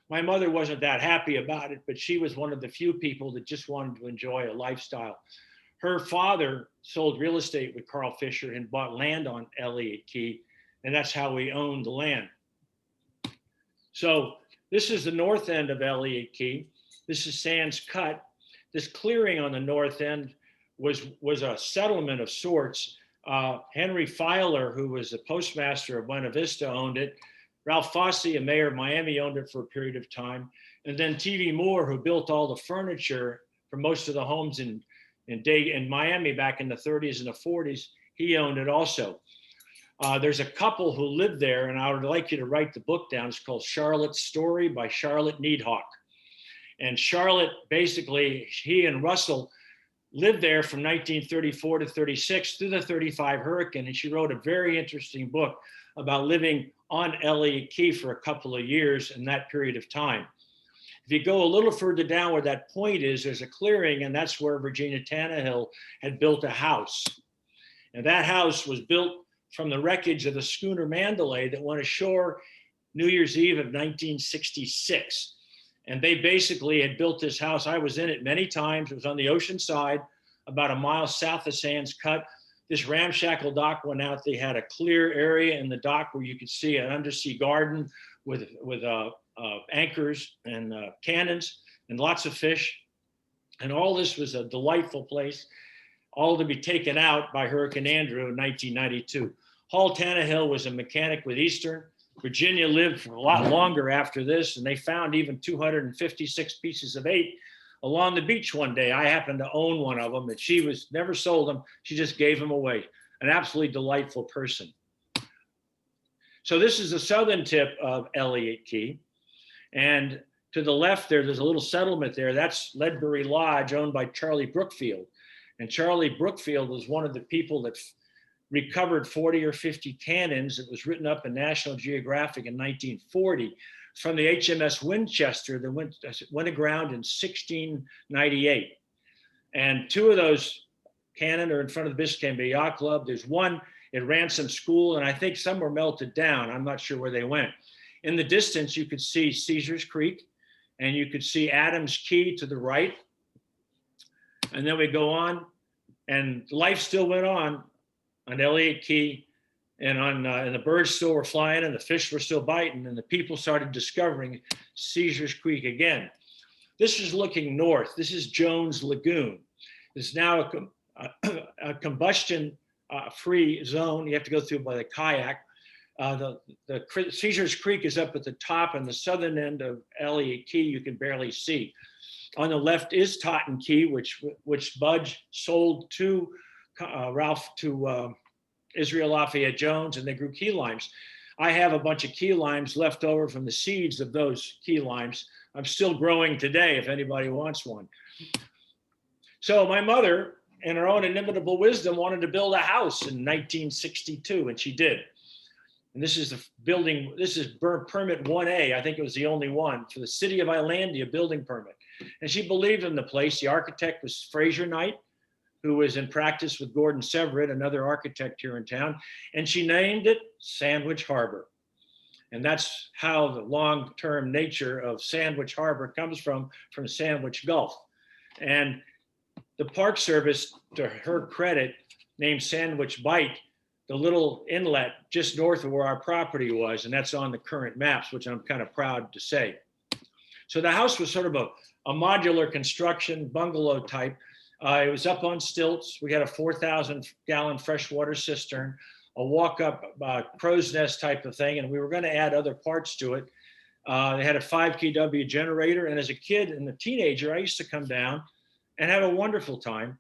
My mother wasn't that happy about it, but she was one of the few people that just wanted to enjoy a lifestyle. Her father sold real estate with Carl Fisher and bought land on Elliot Key, and that's how we owned the land. So this is the north end of Elliot Key. This is Sands Cut. This clearing on the north end was a settlement of sorts. Henry Filer, who was a postmaster of Buena Vista, owned it. Ralph Fossey, a mayor of Miami, owned it for a period of time. And then T.V. Moore, who built all the furniture for most of the homes in Miami back in the 30s and the 40s, he owned it also. There's a couple who lived there, and I would like you to write the book down. It's called Charlotte's Story by Charlotte Needhawk. And Charlotte, basically, he and Russell lived there from 1934 to 36 through the 35 hurricane. And she wrote a very interesting book about living on Elliot Key for a couple of years in that period of time. If you go a little further down where that point is, there's a clearing, and that's where Virginia Tannehill had built a house. And that house was built from the wreckage of the schooner Mandalay that went ashore New Year's Eve of 1966. And they basically had built this house. I was in it many times. It was on the ocean side, about a mile south of Sands Cut. This ramshackle dock went out. They had a clear area in the dock where you could see an undersea garden with anchors and cannons and lots of fish. And all this was a delightful place, all to be taken out by Hurricane Andrew in 1992. Hall Tannehill was a mechanic with Eastern. Virginia lived for a lot longer after this, and they found even 256 pieces of 8 along the beach one day. I happened to own one of them, and she never sold them. She just gave them away. An absolutely delightful person. So this is the southern tip of Elliot Key. And to the left there's a little settlement there. That's Ledbury Lodge, owned by Charlie Brookfield. And Charlie Brookfield was one of the people that recovered 40 or 50 cannons. It was written up in National Geographic in 1940 from the HMS Winchester that went aground in 1698. And 2 of those cannon are in front of the Biscayne Bay Yacht Club. There's one at Ransom School, and I think some were melted down. I'm not sure where they went. In the distance, you could see Caesars Creek, and you could see Adams Key to the right. And then we go on, and life still went on Elliot Key, and and the birds still were flying, and the fish were still biting, and the people started discovering Caesars Creek again. This is looking north. This is Jones Lagoon. It's now a combustion-free zone. You have to go through by the kayak. The Caesars Creek is up at the top, and the southern end of Elliot Key you can barely see. On the left is Totten Key, which Budge sold to Israel Lafayette Jones, and they grew key limes. I have a bunch of key limes left over from the seeds of those key limes. I'm still growing today if anybody wants one. So my mother, in her own inimitable wisdom, wanted to build a house in 1962, and she did. And this is the building, this is permit 1A. I think it was the only one for the city of Islandia building permit. And she believed in the place. The architect was Fraser Knight, who was in practice with Gordon Severett, another architect here in town. And she named it Sandwich Harbor. And that's how the long-term nature of Sandwich Harbor comes from Sandwich Gulf. And the Park Service, to her credit, named Sandwich Bight the little inlet just north of where our property was, and that's on the current maps, which I'm kind of proud to say. So the house was sort of a modular construction, bungalow type. It was up on stilts. We had a 4,000-gallon freshwater cistern, a walk-up crow's nest type of thing, and we were going to add other parts to it. They had a 5 kW generator, and as a kid and a teenager, I used to come down and have a wonderful time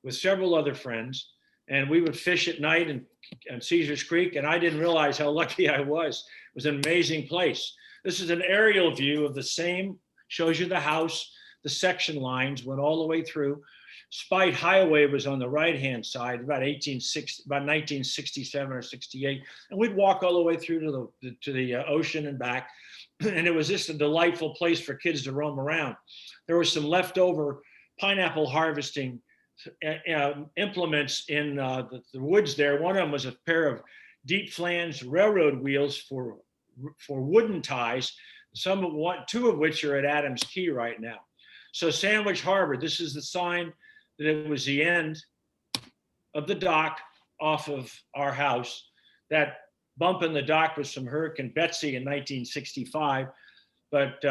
with several other friends, and we would fish at night in Caesars Creek, and I didn't realize how lucky I was. It was an amazing place. This is an aerial view of the same, shows you the house, the section lines went all the way through. Spite Highway was on the right-hand side, about 1967 or 68, and we'd walk all the way through to the ocean and back, and it was just a delightful place for kids to roam around. There was some leftover pineapple harvesting implements in the woods there. One of them was a pair of deep flange railroad wheels for wooden ties, two of which are at Adams Key right now. So Sandwich Harbor, this is the sign that it was the end of the dock off of our house. That bump in the dock was from Hurricane Betsy in 1965, but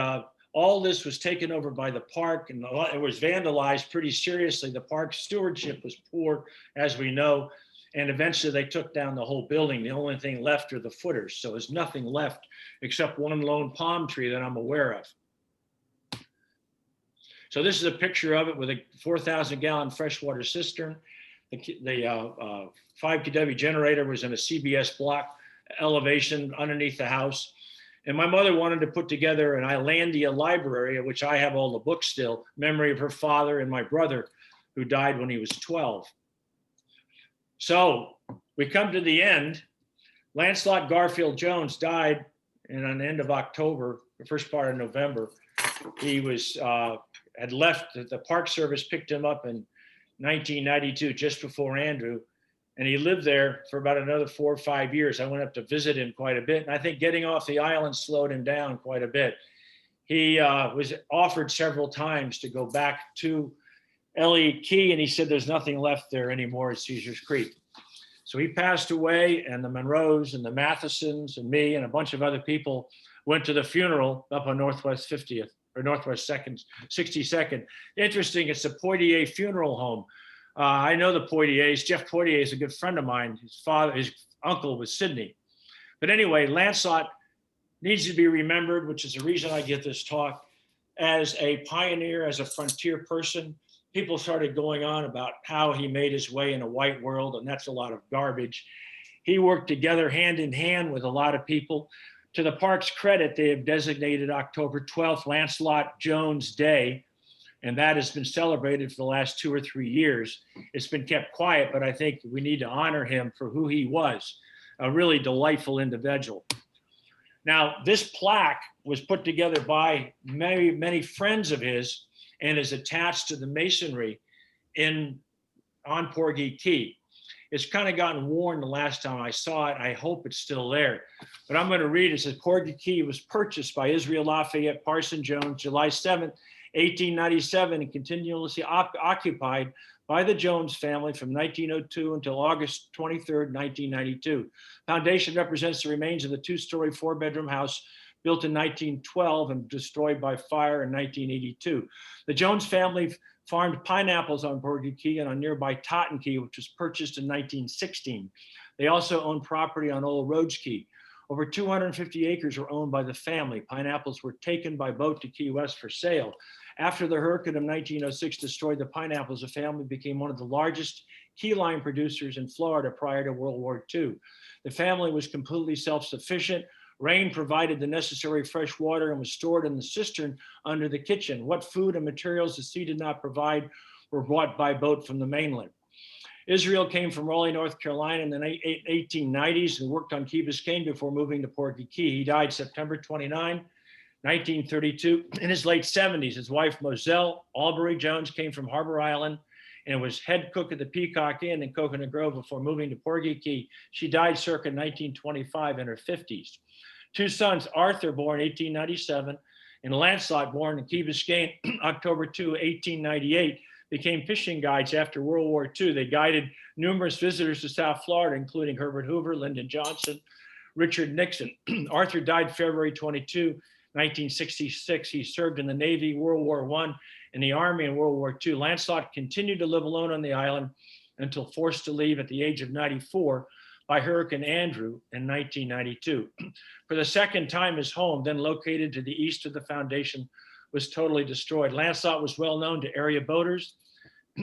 all this was taken over by the park, and it was vandalized pretty seriously. The park stewardship was poor, as we know, and eventually they took down the whole building. The only thing left are the footers, so there's nothing left except one lone palm tree that I'm aware of. So this is a picture of it with a 4,000-gallon freshwater cistern. The 5 kW generator was in a CBS block elevation underneath the house. And my mother wanted to put together an Islandia library, of which I have all the books still, memory of her father and my brother, who died when he was 12. So we come to the end. Lancelot Garfield Jones died on the end of October, the first part of November. He was had left. The Park Service picked him up in 1992, just before Andrew, and he lived there for about another 4 or 5 years. I went up to visit him quite a bit, and I think getting off the island slowed him down quite a bit. He was offered several times to go back to Elliot Key, and he said there's nothing left there anymore at Caesars Creek. So he passed away, and the Monroes and the Mathesons and me and a bunch of other people went to the funeral up on Northwest 50th or Northwest 62nd. Interesting, it's the Poitier Funeral Home. I know the Poitiers. Jeff Poitier is a good friend of mine. His uncle was Sydney. But anyway, Lancelot needs to be remembered, which is the reason I give this talk, as a pioneer, as a frontier person. People started going on about how he made his way in a white world, and that's a lot of garbage. He worked together hand in hand with a lot of people. To the park's credit, they have designated October 12th Lancelot Jones Day, and that has been celebrated for the last 2 or 3 years. It's been kept quiet, but I think we need to honor him for who he was, a really delightful individual. Now, this plaque was put together by many, many friends of his and is attached to the masonry on Porgy Key. It's kind of gotten worn the last time I saw it. I hope it's still there. But I'm going to read it. It says, Porgy Key was purchased by Israel Lafayette Parson Jones, July 7th, 1897, and continuously occupied by the Jones family from 1902 until August 23rd, 1992. Foundation represents the remains of the 2-story, 4-bedroom house built in 1912 and destroyed by fire in 1982. The Jones family farmed pineapples on Porgy Key and on nearby Totten Key, which was purchased in 1916. They also owned property on Old Rhodes Key. Over 250 acres were owned by the family. Pineapples were taken by boat to Key West for sale. After the hurricane of 1906 destroyed the pineapples, the family became one of the largest key lime producers in Florida prior to World War II. The family was completely self-sufficient. Rain provided the necessary fresh water and was stored in the cistern under the kitchen. What food and materials the sea did not provide were brought by boat from the mainland. Israel came from Raleigh, North Carolina in the 1890s and worked on Key Biscayne before moving to Porgy Key. He died September 29, 1932. In his late 70s, his wife, Moselle Albury Jones, came from Harbor Island and was head cook at the Peacock Inn in Coconut Grove before moving to Porgy Key. She died circa 1925 in her 50s. Two sons, Arthur, born 1897, and Lancelot, born in Key Biscayne, October 2, 1898, became fishing guides after World War II. They guided numerous visitors to South Florida, including Herbert Hoover, Lyndon Johnson, Richard Nixon. Arthur died February 22, 1966. He served in the Navy, World War I, and the Army in World War II. Lancelot continued to live alone on the island until forced to leave at the age of 94 by Hurricane Andrew in 1992. For the second time, his home, then located to the east of the foundation, was totally destroyed. Lancelot was well known to area boaters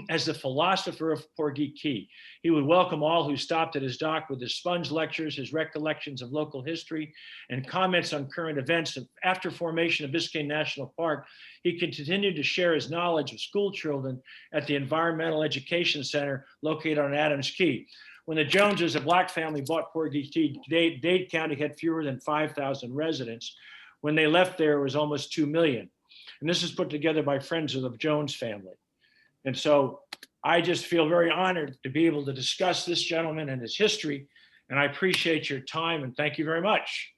as the philosopher of Porgy Key. He would welcome all who stopped at his dock with his sponge lectures, his recollections of local history, and comments on current events. And after formation of Biscayne National Park, he continued to share his knowledge of school children at the Environmental Education Center located on Adams Key. When the Joneses, a Black family, bought Porgy Key, Dade County had fewer than 5,000 residents. When they left there, it was almost 2 million. And this is put together by friends of the Jones family. And so I just feel very honored to be able to discuss this gentleman and his history. And I appreciate your time and thank you very much.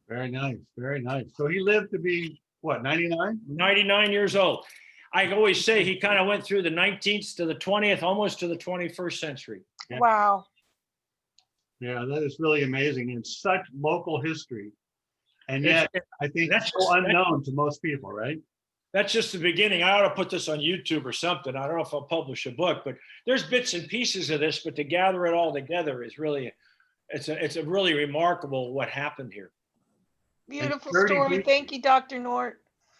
Very nice, very nice. So he lived to be, what, 99? 99 years old. I always say he kind of went through the 19th to the 20th, almost to the 21st century. Yeah. Wow. Yeah, that is really amazing. And such local history. And yet, I think that's it's so unknown to most people, right? That's just the beginning. I ought to put this on YouTube or something. I don't know if I'll publish a book, but there's bits and pieces of this, but to gather it all together is really, it's a really remarkable what happened here. Beautiful 30 story. people. Thank you, Dr. Nordt.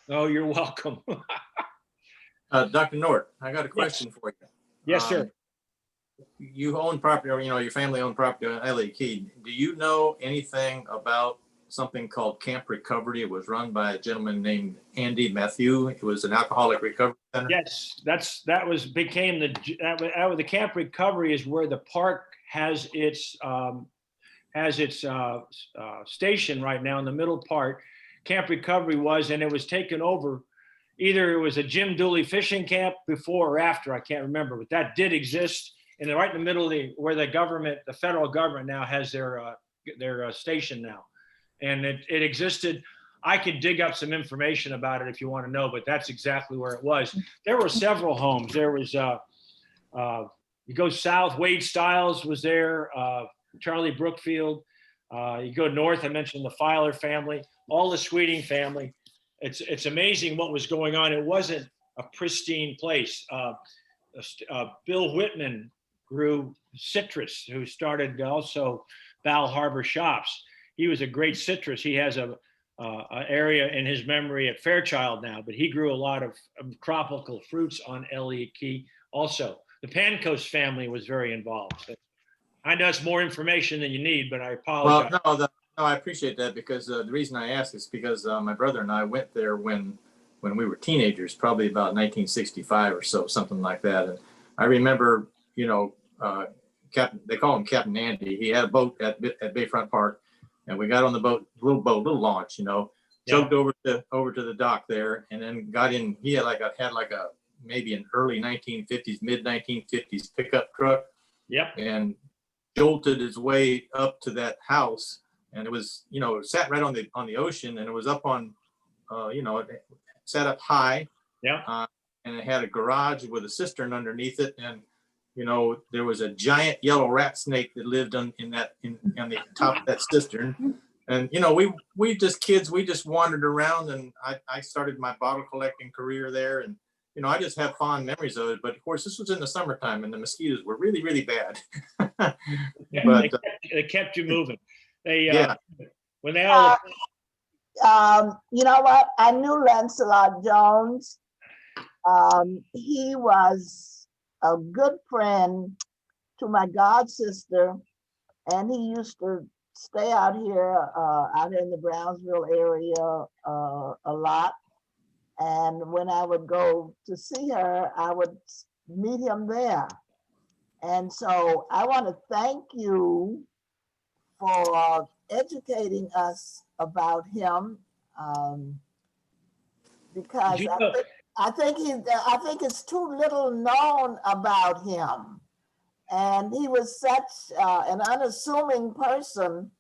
Oh, you're welcome. Dr. Nordt, I got a question for you. Yes, sir. You own property, or your family owned property on Elliot Key. Do you know anything about something called Camp Recovery? It was run by a gentleman named Andy Matthew. It was an alcoholic recovery center. Yes, became the Camp Recovery is where the park has its station right now in the middle part. Camp Recovery was, and it was taken over. Either it was a Jim Dooley fishing camp before or after, I can't remember, but that did exist. And right in the middle of where the federal government now has their station now. And it existed. I could dig up some information about it if you want to know, but that's exactly where it was. There were several homes. There was, you go south, Wade Stiles was there, Charlie Brookfield. You go north, I mentioned the Filer family, all the Sweeting family. It's amazing what was going on. It wasn't a pristine place. Bill Whitman grew citrus, who started also Bal Harbor Shops. He was a great citrus. He has a area in his memory at Fairchild now, but he grew a lot of tropical fruits on Elliot Key. Also, the Pancoast family was very involved. So I know it's more information than you need, but I apologize. Well, no, I appreciate that, because the reason I ask is because my brother and I went there when we were teenagers, probably about 1965 or so, something like that. And I remember, Captain, they call him Captain Andy. He had a boat at Bayfront Park, and we got on the boat, little launch, jumped over to the dock there, and then got in. He had maybe an early 1950s, mid 1950s pickup truck. Yep. And jolted his way up to that house, and it was, it sat right on the ocean, and it was up on, it sat up high. Yeah. And it had a garage with a cistern underneath it, and there was a giant yellow rat snake that lived on the top of that cistern. And we just kids, we just wandered around, and I started my bottle collecting career there, and I just have fond memories of it. But of course, this was in the summertime, and the mosquitoes were really, really bad. Yeah, But they kept you moving. yeah. When they all you know what? I knew Lancelot Jones. He was a good friend to my god sister, and he used to stay out here in the Brownsville area a lot. And when I would go to see her, I would meet him there. And so I want to thank you for educating us about him, because I think it's too little known about him. And he was such an unassuming person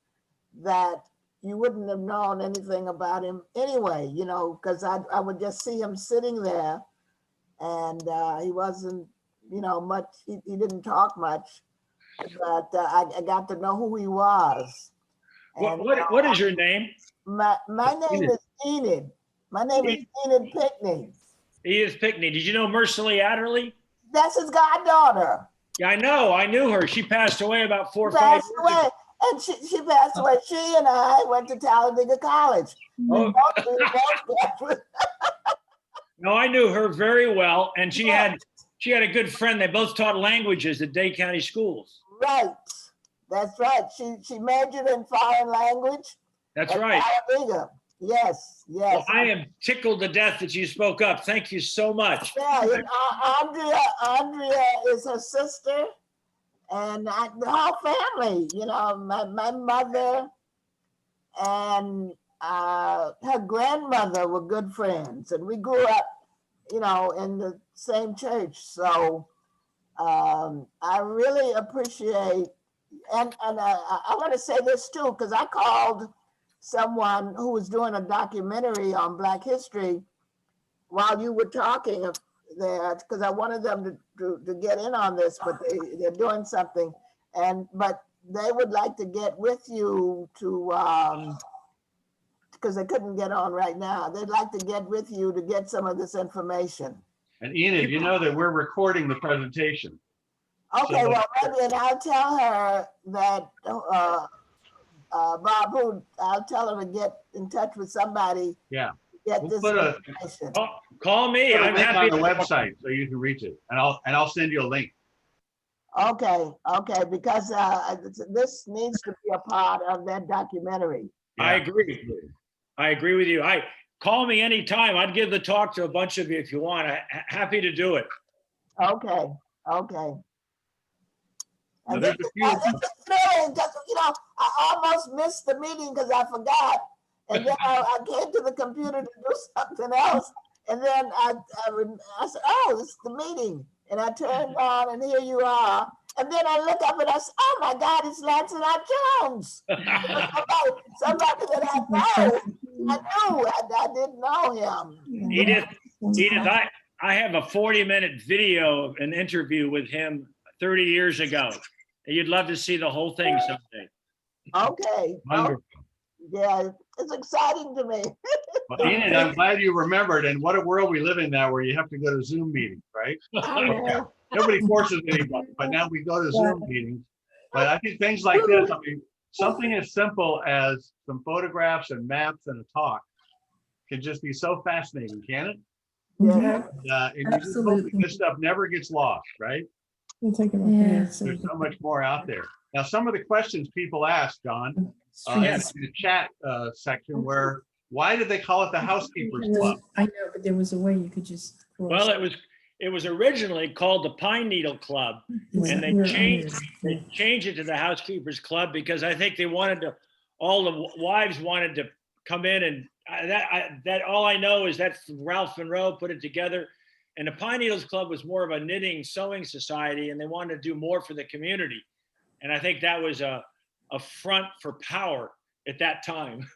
that you wouldn't have known anything about him anyway, you know, because I would just see him sitting there, and he wasn't, you know, much. He didn't talk much, but I got to know who he was. And, What is your name? My name is Enid. My name is Enid Pickney. Edith Pickney. Did you know Mercilessly Adderley? That's his goddaughter. Yeah, I know. I knew her. She passed away about 4 or 5 Passed years away, ago. and she passed away. She and I went to Talladega College. Oh. We both graduated. No, I knew her very well, and she had a good friend. They both taught languages at Dade County schools. Right. That's right. She majored in foreign language. That's at right. Talladega. Yes, yes. Well, I am tickled to death that you spoke up. Thank you so much. Yeah, and Andrea is her sister, and the whole family. You know, my mother and her grandmother were good friends, and we grew up, you know, in the same church. So I really appreciate, and I want to say this too, because I called someone who was doing a documentary on Black history while you were talking there, because I wanted them to get in on this, but they're doing something, but they would like to get with you to, because they couldn't get on right now. They'd like to get with you to get some of this information. And Enid, you know that we're recording the presentation. Okay, So- well, maybe, and I'll tell her that, Bob, I'll tell her to get in touch with somebody. Yeah. Get We'll this put a- information. Call me. Put a I'm link happy on the to. website so you can reach it, and I'll send you a link. Okay, because this needs to be a part of that documentary. I Yeah. agree. I agree with you. Call me anytime. I'd give the talk to a bunch of you if you want. Happy to do it. Okay. Now, And there's this a few- is thrilling, just, you know, I almost missed the meeting because I forgot. And then I came to the computer to do something else. And then I said, oh, this is the meeting. And I turned on and here you are. And then I look up and I said, oh my God, it's Lancelot Jones. somebody that I know. I knew, I didn't know him. Edith, I have a 40-minute video, an interview with him 30 years ago. You'd love to see the whole thing someday. Okay. Wonderful. Yeah, it's exciting to me. Well, Enid, I'm glad you remembered. And what a world we live in now, where you have to go to Zoom meetings, right? Nobody forces anybody, but now we go to Zoom meetings. But I think things like this, I mean, something as simple as some photographs and maps and a talk can just be so fascinating, can it? Yeah. And you just hope that this stuff never gets lost, right? We'll take it off there. There's so much more out there. Now, some of the questions people ask, John, in the chat section were, why did they call it the Housekeepers Club? I know, but there was a way you could just. Well, it was originally called the Pine Needle Club, and they changed it to the Housekeepers Club because I think they wanted to, all the wives wanted to come in, and that all I know is that Ralph Monroe put it together. And the Pine Needles Club was more of a knitting sewing society, and they wanted to do more for the community. And I think that was a front for power at that time.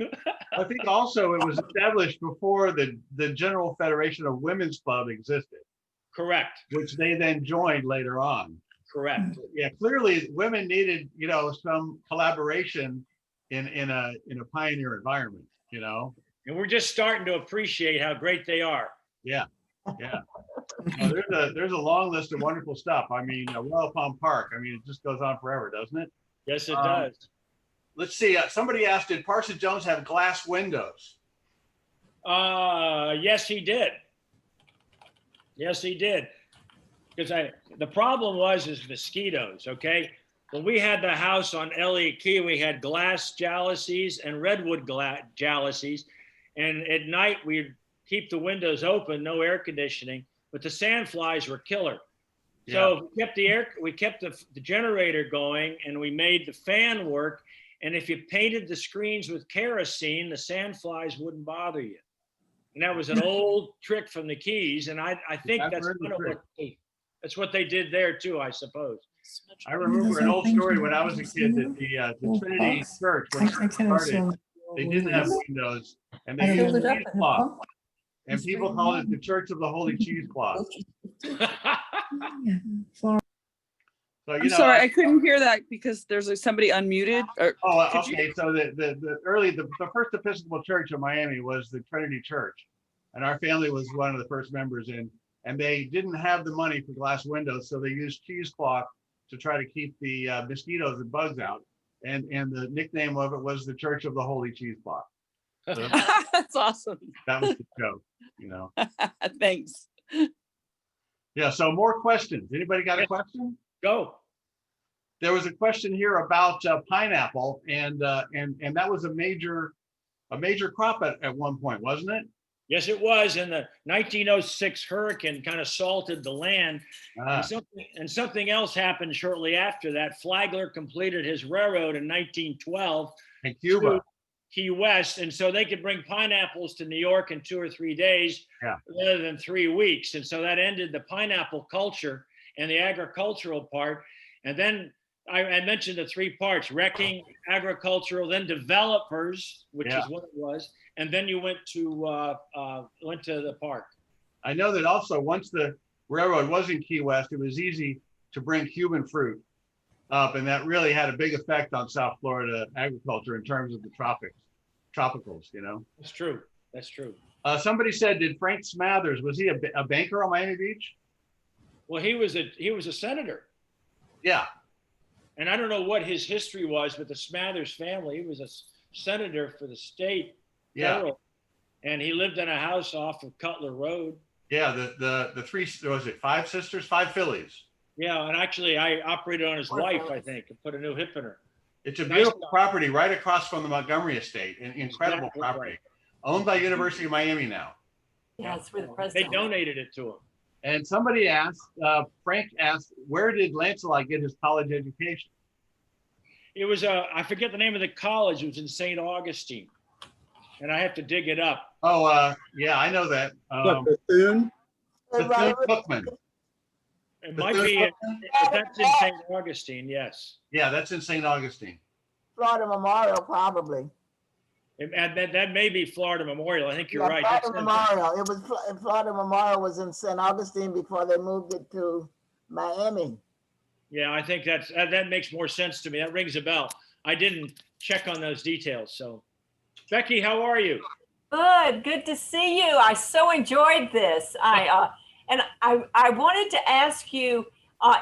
I think also it was established before the General Federation of Women's Club existed, Correct. which they then joined later on. Correct. Yeah, clearly women needed, you know, some collaboration in a pioneer environment, you know. And we're just starting to appreciate how great they are. Yeah. There's a long list of wonderful stuff. I mean, Royal Palm Park. I mean, it just goes on forever, doesn't it? Yes, it does. Let's see. Somebody asked, did Parson Jones have glass windows? Yes, he did. Yes, he did. Because the problem was mosquitoes. Okay, when we had the house on Elliot Key, we had glass jalousies and redwood jalousies, and at night we'd keep the windows open, no air conditioning, but the sandflies were killer. So we kept the generator going, and we made the fan work. And if you painted the screens with kerosene, the sandflies wouldn't bother you. And that was an old trick from the Keys. And I think that's what they did there too, I suppose. I remember an old story when I was a kid that the Trinity Church, when it started, They didn't have windows, and they I filled used it up in a cheesecloth, pump. and people called it the Church of the Holy Cheesecloth. Florida. So, you I'm know, sorry, I couldn't hear that because there's like somebody unmuted. Or oh, could you- okay. So the first Episcopal church in Miami was the Trinity Church, and our family was one of the first members in. And they didn't have the money for glass windows, so they used cheesecloth to try to keep the mosquitoes and bugs out. And the nickname of it was the Church of the Holy Cheesecloth. So That's awesome. that was the joke, you know. Thanks. Yeah. So more questions. Anybody got a question? Go. There was a question here about pineapple, and that was a major crop at one point, wasn't it? Yes, it was. And the 1906 hurricane kind of salted the land. Ah, And something else happened shortly after that. Flagler completed his railroad in 1912 and Cuba. to Key West. And so they could bring pineapples to New York in 2 or 3 days Yeah. rather than 3 weeks. And so that ended the pineapple culture and the agricultural part. And then I mentioned the 3 parts: wrecking, agricultural, then developers, which Yeah. is what it was. And then you went to the park. I know that also once the railroad was in Key West, it was easy to bring Cuban fruit up, and that really had a big effect on South Florida agriculture in terms of the tropicals, you know. That's true. That's true. Somebody said, did Frank Smathers, was he a banker on Miami Beach? Well, he was a senator, Yeah. and I don't know what his history was with the Smathers family. He was a senator for the state. Yeah. Federal, and he lived in a house off of Cutler Road. Yeah. The 3, was it 5 sisters, 5 fillies? Yeah, and actually I operated on his wife, I think, and put a new hip in her. It's a Nice beautiful guy. property right across from the Montgomery estate. An incredible Exactly property. right. Owned by University of Miami now. Yeah, it's where the They president. donated it to him. And somebody asked, Frank asked, where did Lancelot get his college education? It was I forget the name of the college. It was in St. Augustine, and I have to dig it up. Oh, yeah, I know that. Bethune? Bethune-Cookman. It might be. That's in St. Augustine. Yes. Yeah, that's in St. Augustine. Florida Memorial, probably. And that may be Florida Memorial. I think you're Yeah, right. Florida That's in- Memorial. It was Florida Memorial was in St. Augustine before they moved it to Miami. Yeah, I think that makes more sense to me. That rings a bell. I didn't check on those details. So, Becky, how are you? Good to see you. I so enjoyed this. I wanted to ask you,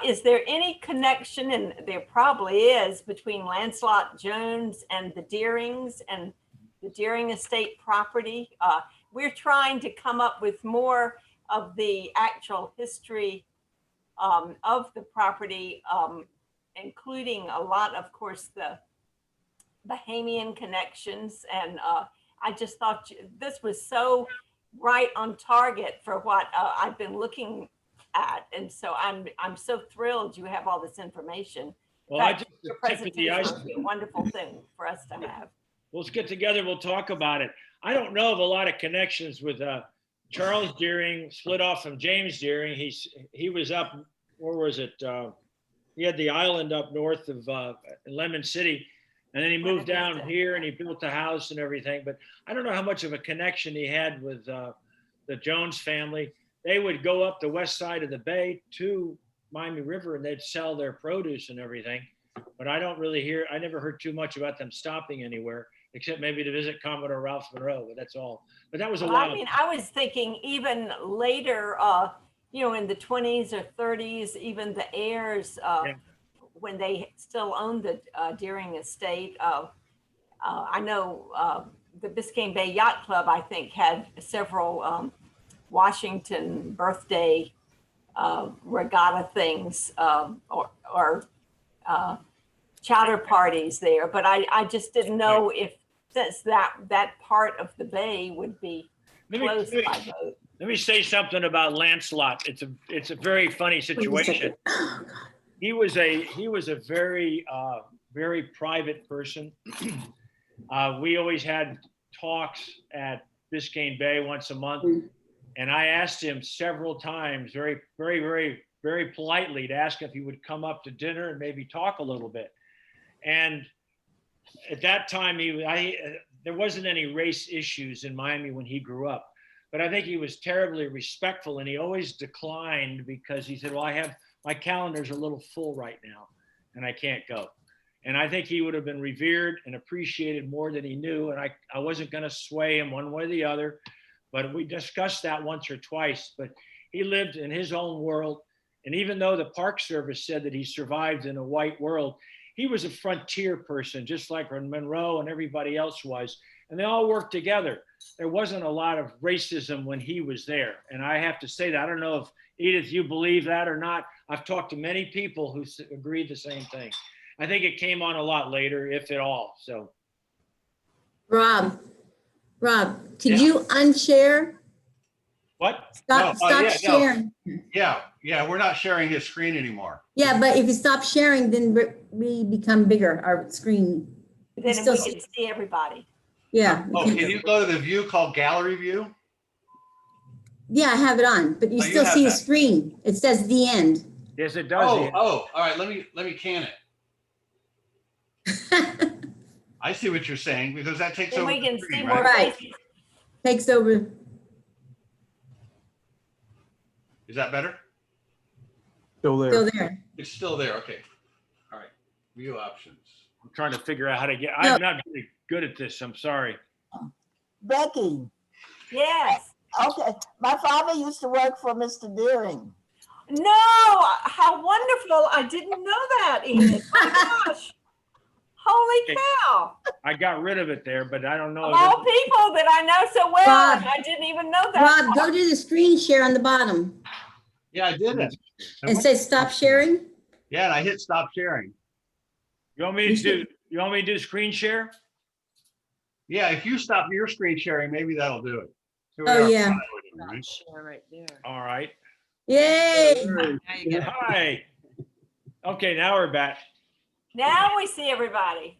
is there any connection, and there probably is, between Lancelot Jones and the Deerings and the Deering estate property? We're trying to come up with more of the actual history of the property, including a lot, of course, the Bahamian connections. And I just thought this was so right on target for what I've been looking at. And so I'm so thrilled you have all this information. Well, I That just your the tip of the presentation iceberg. would be a wonderful thing for us to have. Let's get together. We'll talk about it. I don't know of a lot of connections with Charles Deering, split off from James Deering. He was up, where was it? He had the island up north of Lemon City, and then he moved down here and he built a house and everything. But I don't know how much of a connection he had with the Jones family. They would go up the west side of the bay to Miami River and they'd sell their produce and everything. But I never heard too much about them stopping anywhere, except maybe to visit Commodore Ralph Monroe, but that's all. But that was a Well, while. I mean, I was thinking even later, in the 20s or 30s, even the heirs, when they still owned the Deering estate. I know the Biscayne Bay Yacht Club, I think, had several Washington birthday regatta things or chowder parties there. But I just didn't know if since that part of the bay would be close by boat. Let me say something about Lancelot. It's a very funny situation. He was a very very private person. We always had talks at Biscayne Bay once a month, and I asked him several times, very very very very politely, to ask if he would come up to dinner and maybe talk a little bit. And at that time, there wasn't any race issues in Miami when he grew up. But I think he was terribly respectful, and he always declined because he said, well, my calendar's a little full right now and I can't go. And I think he would have been revered and appreciated more than he knew. And I wasn't going to sway him one way or the other, but we discussed that once or twice. But he lived in his own world. And even though the Park Service said that he survived in a white world, he was a frontier person, just like Monroe and everybody else was. And they all worked together. There wasn't a lot of racism when he was there. And I have to say that. I don't know if, Edith, you believe that or not. I've talked to many people who agreed the same thing. I think it came on a lot later, if at all. So, Rob, could Yeah. you unshare? what? Stop yeah, sharing. Yeah, we're not sharing his screen anymore. Yeah, but if you stop sharing, then we become bigger, our screen. Then still we can see everybody. Yeah. Oh, can you go to the view called Gallery View? Yeah, I have it on, but you Oh, you still have see a that. screen. It says the end. Yes, it does. Oh, Ian. all right. Let me can it. I see what you're saying because that takes Then over we the can see screen, more right? faces. Takes over. Is that better? Still there. It's still there. Okay. All right. View options. I'm trying to figure out how to get, No. I'm not very good at this. I'm sorry. Becky, Yes. okay, my father used to work for Mr. Deering. No, how wonderful. I didn't know that, Edith. My gosh. Holy cow. I got rid of it there, but I don't know. Of all people that I know so well, Rob. and I didn't even know that. Rob, go to the screen share on the bottom. Yeah, I did it. It says stop sharing. Yeah, and I hit stop sharing. You want me to do screen share? Yeah, if you stop your screen sharing, maybe that'll do it. Here we Oh, are. yeah. Right? Share right there. All right. Yay. Now you get it. Hi. Okay, now we're back. Now we see everybody.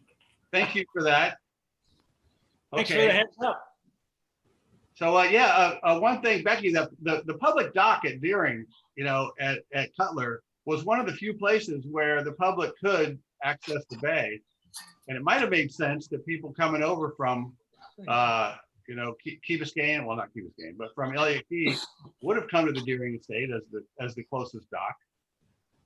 Thank you for that. Thanks for the Okay. heads up. So one thing, Becky, the public dock at Deering, at Cutler was one of the few places where the public could access the bay. And it might have made sense that people coming over from, Key Biscayne, well, not Key Biscayne, but from Elliot Key would have come to the Deering estate as the closest dock.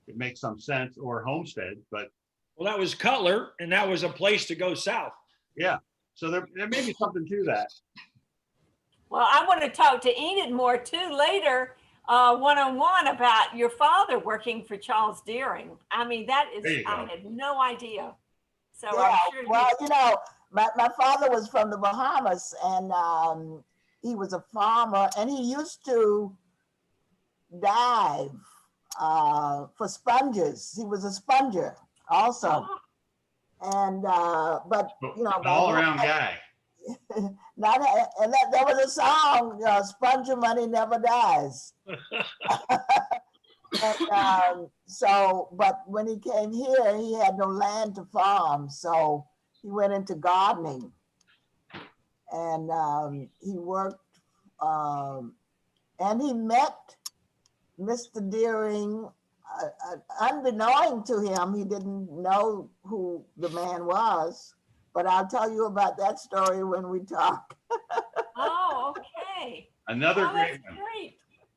It makes some sense, or Homestead, but Well, that was Cutler, and that was a place to go south. yeah. So there may be something to that. Well, I want to talk to Enid more too later, one-on-one about your father working for Charles Deering. I mean, that is, There you go. I had no idea. So Yeah, I'm sure well, my father was from the Bahamas and he was a farmer and he used to dive for sponges. He was a sponger also. And, but, All around guy. and there was a song, Sponger Money Never Dies. And, but when he came here, he had no land to farm, so he went into gardening. And he worked, and he met Mr. Deering. Unbeknown to him, he didn't know who the man was, but I'll tell you about that story when we talk. Oh, okay. Another Oh, great that's one. great.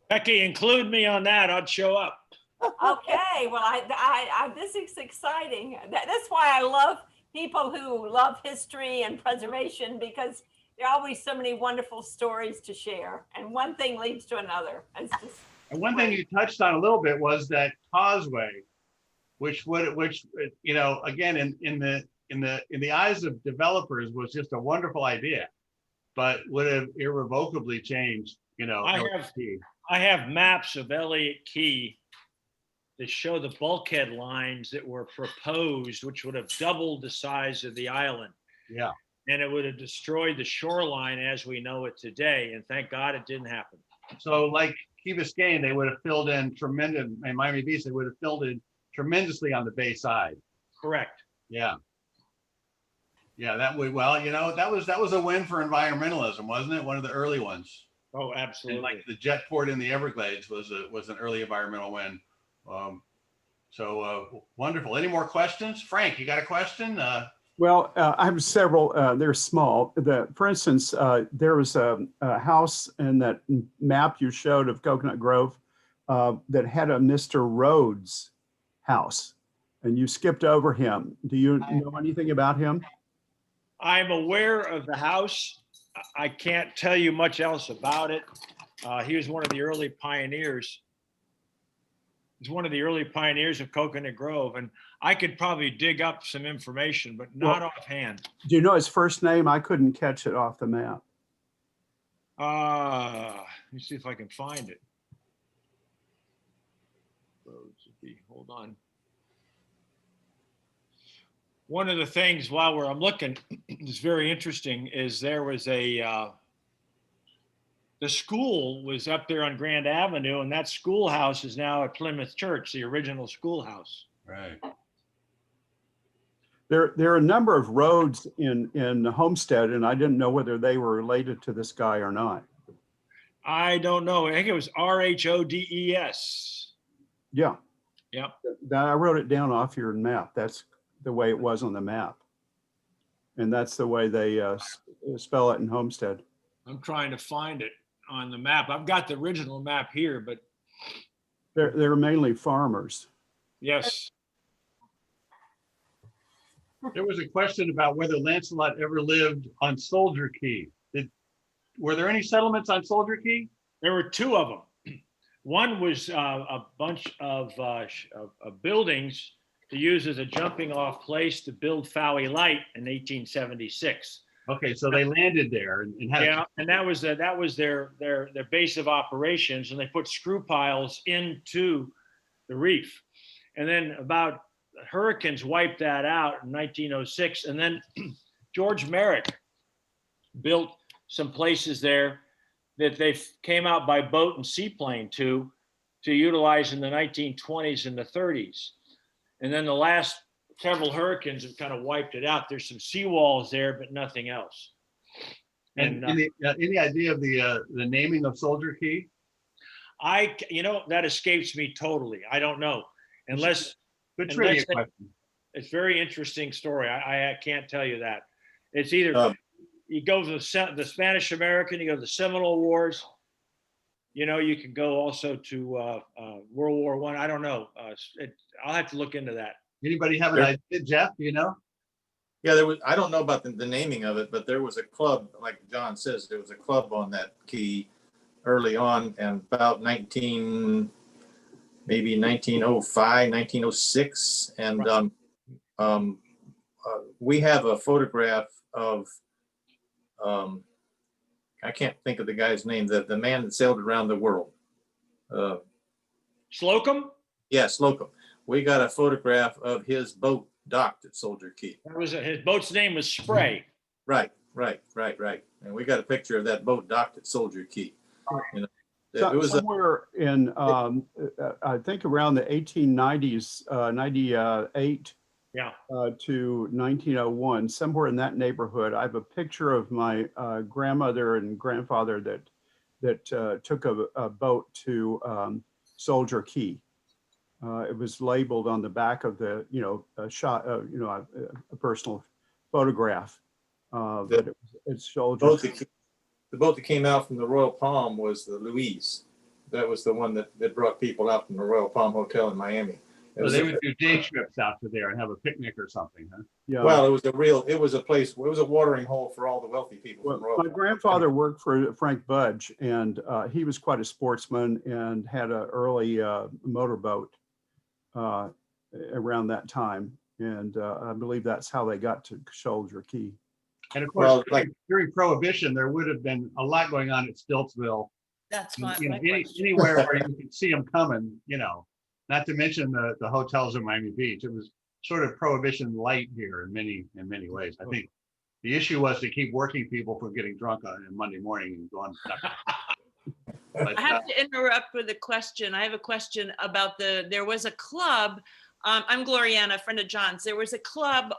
Becky, include me on that. I'd show up. Okay, well, I this is exciting. That's why I love people who love history and preservation, because there are always so many wonderful stories to share, and one thing leads to another. It's just And one thing you touched on a little bit was that causeway, which again in the eyes of developers was just a wonderful idea, but would have irrevocably changed. I have maps of Elliot Key that show the bulkhead lines that were proposed, which would have doubled the size of the island. Yeah. And it would have destroyed the shoreline as we know it today. And thank God it didn't happen. So like Key Biscayne, they would have filled in tremendous, and Miami Beach, they would have filled in tremendously on the bay side. Correct. Yeah. Yeah, that was a win for environmentalism, wasn't it? One of the early ones. Oh, absolutely. And like the jet port in the Everglades was an early environmental win. So wonderful. Any more questions? Frank, you got a question? Well, I have several. They're small. For instance, there was a house in that map you showed of Coconut Grove that had a Mr. Rhodes house, and you skipped over him. Do you know anything about him? I'm aware of the house. I can't tell you much else about it. He was one of the early pioneers. He's one of the early pioneers of Coconut Grove, and I could probably dig up some information, but not offhand. Do you know his first name? I couldn't catch it off the map. Let me see if I can find it. Hold on. One of the things while I'm looking is very interesting is there was the school was up there on Grand Avenue, and that schoolhouse is now at Plymouth Church, the original schoolhouse. Right. There are a number of roads in Homestead, and I didn't know whether they were related to this guy or not. I don't know. I think it was RHODES. Yeah. Yep. I wrote it down off your map. That's the way it was on the map. And that's the way they spell it in Homestead. I'm trying to find it on the map. I've got the original map here, but they're mainly farmers. yes. There was a question about whether Lancelot ever lived on Soldier Key. Were there any settlements on Soldier Key? There were two of them. One was a bunch of buildings to use as a jumping off place to build Fowey Light in 1876. Okay, so they landed there and had Yeah, and that was their base of operations, and they put screw piles into the reef. And then about hurricanes wiped that out in 1906, and then George Merrick built some places there that they came out by boat and seaplane to utilize in the 1920s and the 30s. And then the last several hurricanes have kind of wiped it out. There's some seawalls there, but nothing else. And any idea of the naming of Soldier Key? That escapes me totally. I don't know. Unless trivia question. It's very interesting story. I can't tell you that. It's either you go to the Spanish American, you go to the Seminole Wars. You can go also to World War I. I don't know. I'll have to look into that. Anybody have an idea, Jeff? Do you know? Yeah, there was. I don't know about the naming of it, but there was a club, like John says, there was a club on that key early on, and about 1905, 1906, and we have a photograph of. I can't think of the guy's name. The man that sailed around the world. Slocum? Yeah, Slocum. We got a photograph of his boat docked at Soldier Key. His boat's name was Spray. Right. And we got a picture of that boat docked at Soldier Key. It was somewhere in, I think around the 1890s, 98 to 1901, somewhere in that neighborhood. I have a picture of my grandmother and grandfather that took a boat to Soldier Key. It was labeled on the back of the, a shot, a personal photograph. That it's Soldier. The boat that came out from the Royal Palm was the Louise. That was the one that brought people out from the Royal Palm Hotel in Miami. So they would do day trips out to there and have a picnic or something, huh? Yeah. Well, it was a place, it was a watering hole for all the wealthy people. Well, my grandfather worked for Frank Budge, and he was quite a sportsman and had an early motorboat around that time. And I believe that's how they got to Soldier Key. And of course, during Prohibition, there would have been a lot going on at Stiltsville. That's my anywhere where you could see them coming, not to mention the hotels in Miami Beach. It was sort of Prohibition light here in many ways. I think the issue was to keep working people from getting drunk on Monday morning and going. I have to interrupt with a question. I have a question about there was a club. I'm Gloriana, a friend of John's. There was a club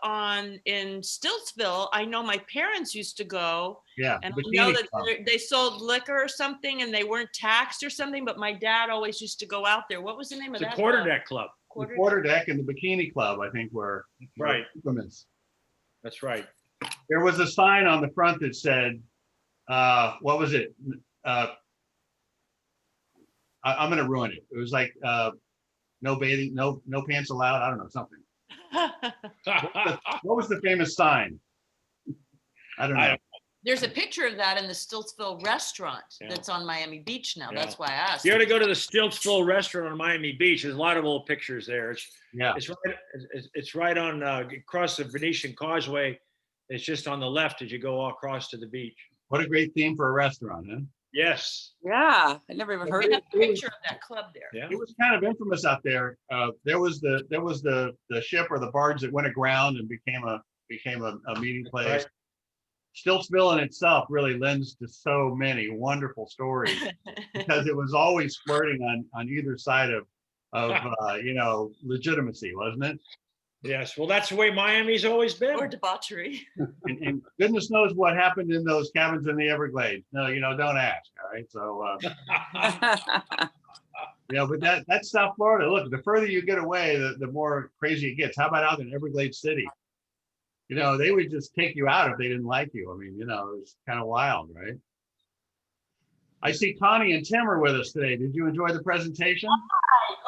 in Stiltsville. I know my parents used to go. Yeah. And I know that they sold liquor or something and they weren't taxed or something, but my dad always used to go out there. What was the name of that? The Quarterdeck Club. The Quarterdeck and the Bikini Club, I think, were right. women's. That's right. There was a sign on the front that said, what was it? I'm going to ruin it. It was like, no bathing, no pants allowed. I don't know, something. What was the famous sign? I don't know. There's a picture of that in the Stiltsville restaurant that's on Miami Beach now. Yeah. That's why I asked. You got to go to the Stiltsville restaurant on Miami Beach. There's a lot of old pictures there. It's right on across the Venetian Causeway. It's just on the left as you go across to the beach. What a great theme for a restaurant, huh? Yes. Yeah, I never even heard We of have a picture of that club there. Yeah. It was kind of infamous out there. There was the ship or the barge that went aground and became a meeting place. Right. Stiltsville in itself really lends to so many wonderful stories because it was always flirting on either side of legitimacy, wasn't it? Yes. Well, that's the way Miami's always been. Or debauchery. And goodness knows what happened in those cabins in the Everglades. No, don't ask. All right. So, but that's South Florida. Look, the further you get away, the more crazy it gets. How about out in Everglades City? They would just take you out if they didn't like you. I mean, it was kind of wild, right? I see Connie and Tim are with us today. Did you enjoy the presentation?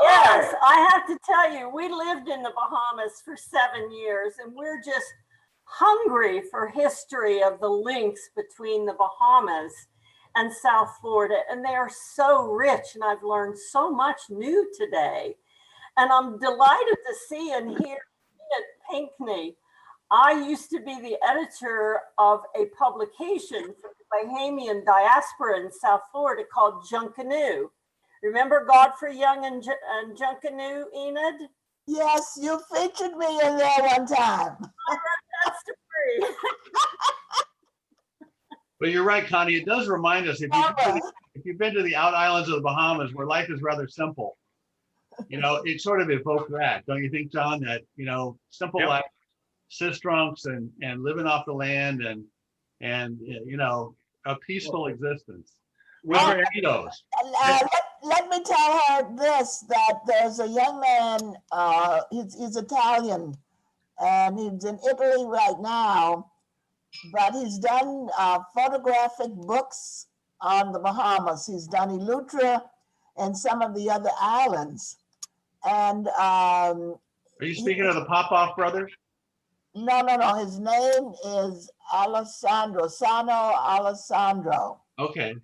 Yes, I have to tell you, we lived in the Bahamas for 7 years, and we're just hungry for history of the links between the Bahamas and South Florida. And they are so rich, and I've learned so much new today. And I'm delighted to see and hear at Pinckney. I used to be the editor of a publication for the Bahamian diaspora in South Florida called Junkanoo. Remember Godfrey Young and Junkanoo, Enid? Yes, you featured me in there one time. That story. But you're right, Connie. It does remind us, if you've been to the out islands of the Bahamas where life is rather simple, it sort of evoked that. Don't you think, John, that, simple life, sistrunks and living off the land and a peaceful existence. With mosquitoes. Let me tell her this, that there's a young man, he's Italian, and he's in Italy right now, but he's done photographic books on the Bahamas. He's done Eleuthera and some of the other islands. And are you speaking of the Popoff brothers? No. His name is Sano Alessandro. Okay.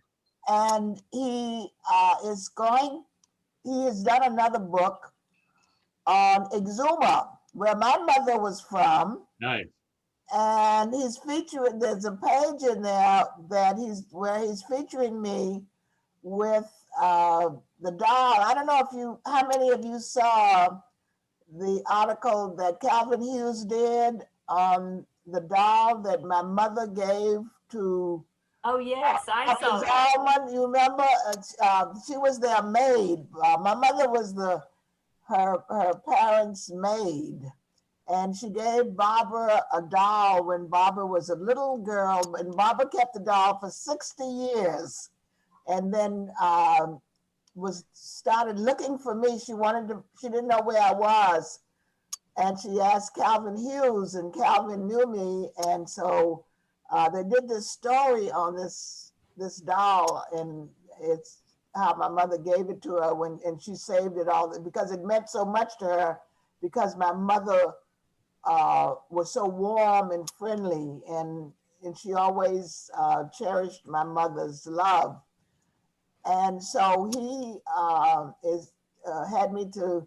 And he has done another book on Exuma, where my mother was from. Nice. And he's featuring, there's a page in there where he's featuring me with the doll. I don't know how many of you saw the article that Calvin Hughes did on the doll that my mother gave to. Oh yes, I saw that. You remember? She was their maid. My mother was her parents' maid, and she gave Barbara a doll when Barbara was a little girl, and Barbara kept the doll for 60 years, and then started looking for me. She didn't know where I was, and she asked Calvin Hughes, and Calvin knew me, and so they did this story on this doll, and it's how my mother gave it to her and she saved it all because it meant so much to her, because my mother was so warm and friendly, and she always cherished my mother's love. And so he had me to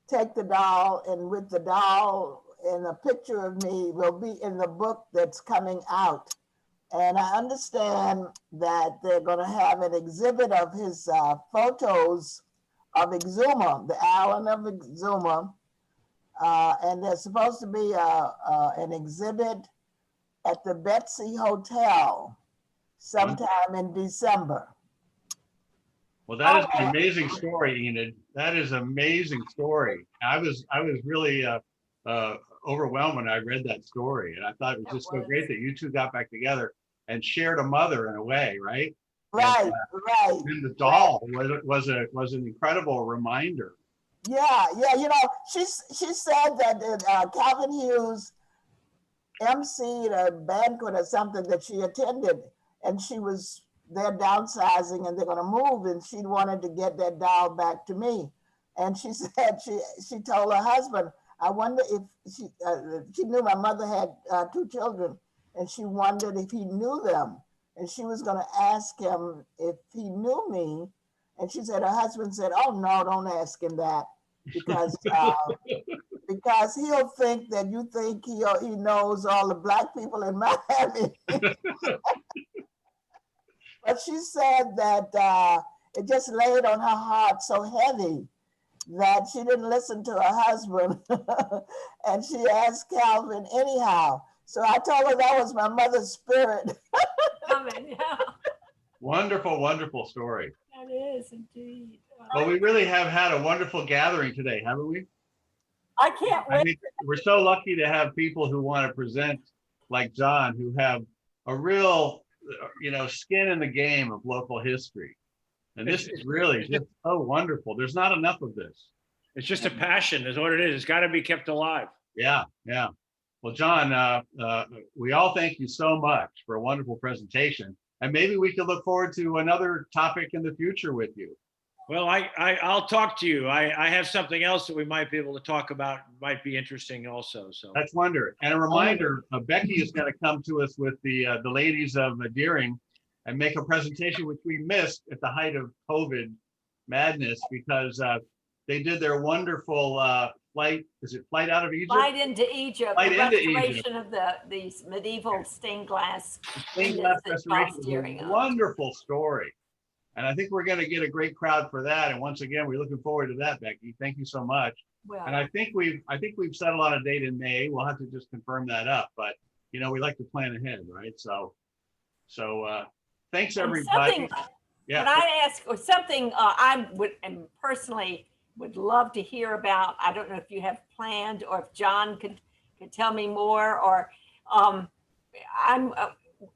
take the doll, and with the doll and a picture of me will be in the book that's coming out. And I understand that they're going to have an exhibit of his photos of Exuma, the island of Exuma. And there's supposed to be an exhibit at the Betsy Hotel sometime in December. Well, that is an amazing story, Enid. That is an amazing story. I was really overwhelmed when I read that story, and I thought it was just so great that you two got back together and shared a mother in a way, right? Right, right. And the doll was an incredible reminder. Yeah. You know, she said that Calvin Hughes emceed a banquet or something that she attended, and they're downsizing and they're going to move, and she wanted to get that doll back to me. And she said she told her husband, I wonder if she knew my mother had 2 children, and she wondered if he knew them. And she was going to ask him if he knew me. And she said, her husband said, oh, no, don't ask him that, because because he'll think that you think he knows all the Black people in Miami. But she said that it just laid on her heart so heavy that she didn't listen to her husband. And she asked Calvin anyhow. So I told her that was my mother's spirit. Wonderful, wonderful story. That is indeed. Well, we really have had a wonderful gathering today, haven't we? I can't wait. I mean, we're so lucky to have people who want to present like John, who have a real, skin in the game of local history. And this is really just so wonderful. There's not enough of this. It's just a passion is what it is. It's got to be kept alive. Yeah, yeah. Well, John, we all thank you so much for a wonderful presentation. And maybe we could look forward to another topic in the future with you. Well, I'll talk to you. I have something else that we might be able to talk about. Might be interesting also. So that's wonderful. And a reminder, Becky is going to come to us with the ladies of Deering and make a presentation, which we missed at the height of COVID madness, because they did their wonderful flight. Is it Flight Out of Egypt? Flight into Egypt. Flight the into restoration Egypt. of these medieval stained glass. Stained glass restoration was a wonderful story. And I think we're going to get a great crowd for that. And once again, we're looking forward to that, Becky. Thank you so much. Well, and I think we've settled on a date in May. We'll have to just confirm that up. But we like to plan ahead, right? So thanks everybody. Yeah. Can I ask something I would personally would love to hear about? I don't know if you have planned or if John could tell me more. Or I'm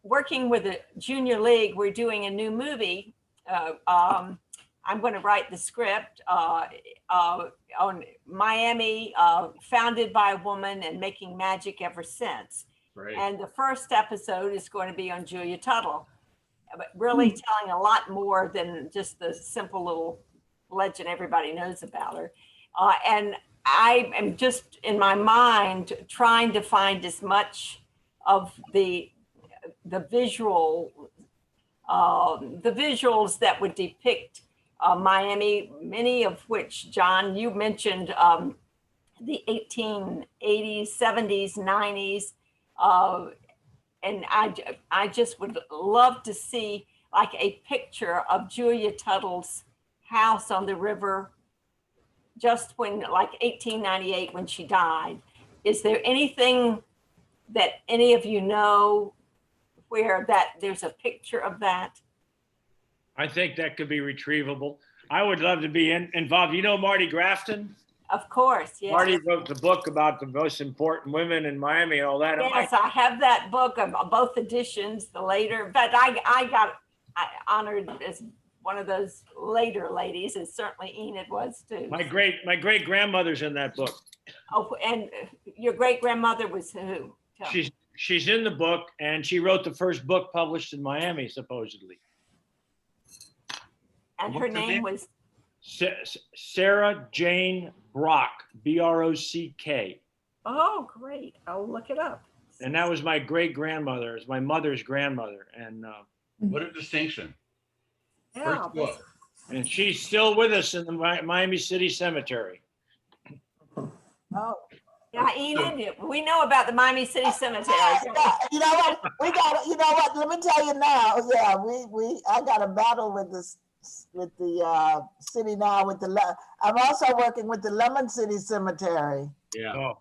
working with the Junior League. We're doing a new movie. I'm going to write the script on Miami, founded by a woman and making magic ever since. Right. And the first episode is going to be on Julia Tuttle, but really telling a lot more than just the simple little legend everybody knows about her. And I am just in my mind trying to find as much of the visuals that would depict Miami, many of which, John, you mentioned the 1880s, 70s, 90s. And I just would love to see like a picture of Julia Tuttle's house on the river just when, like 1898, when she died. Is there anything that any of you know where there's a picture of that? I think that could be retrievable. I would love to be involved. You know Marty Grafton? Of course, yes. Marty wrote the book about the most important women in Miami and all that. Yes, I have that book, both editions, the later, but I got honored as one of those later ladies, and certainly Enid was too. My great grandmother's in that book. Oh, and your great grandmother was who? She's in the book, and she wrote the first book published in Miami, supposedly. And her name was? Sarah Jane Brock, B-R-O-C-K. Oh, great. I'll look it up. And that was my great grandmother. It's my mother's grandmother. And what a distinction. Yeah. First book. And she's still with us in the Miami City Cemetery. Oh. Yeah, Enid, we know about the Miami City Cemetery. You know what? Let me tell you now. Yeah, I got a battle with this. With the city now, I'm also working with the Lemon City Cemetery. Yeah.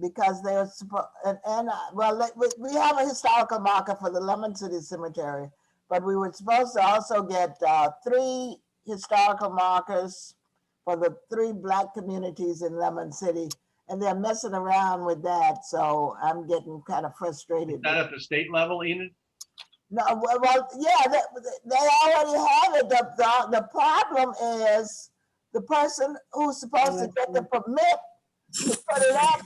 Because they're supposed, we have a historical marker for the Lemon City Cemetery, but we were supposed to also get 3 historical markers for the 3 Black communities in Lemon City, and they're messing around with that. So I'm getting kind of frustrated. Is that at the state level, Enid? No, well, yeah, they already have it. The problem is the person who's supposed to get the permit to put it up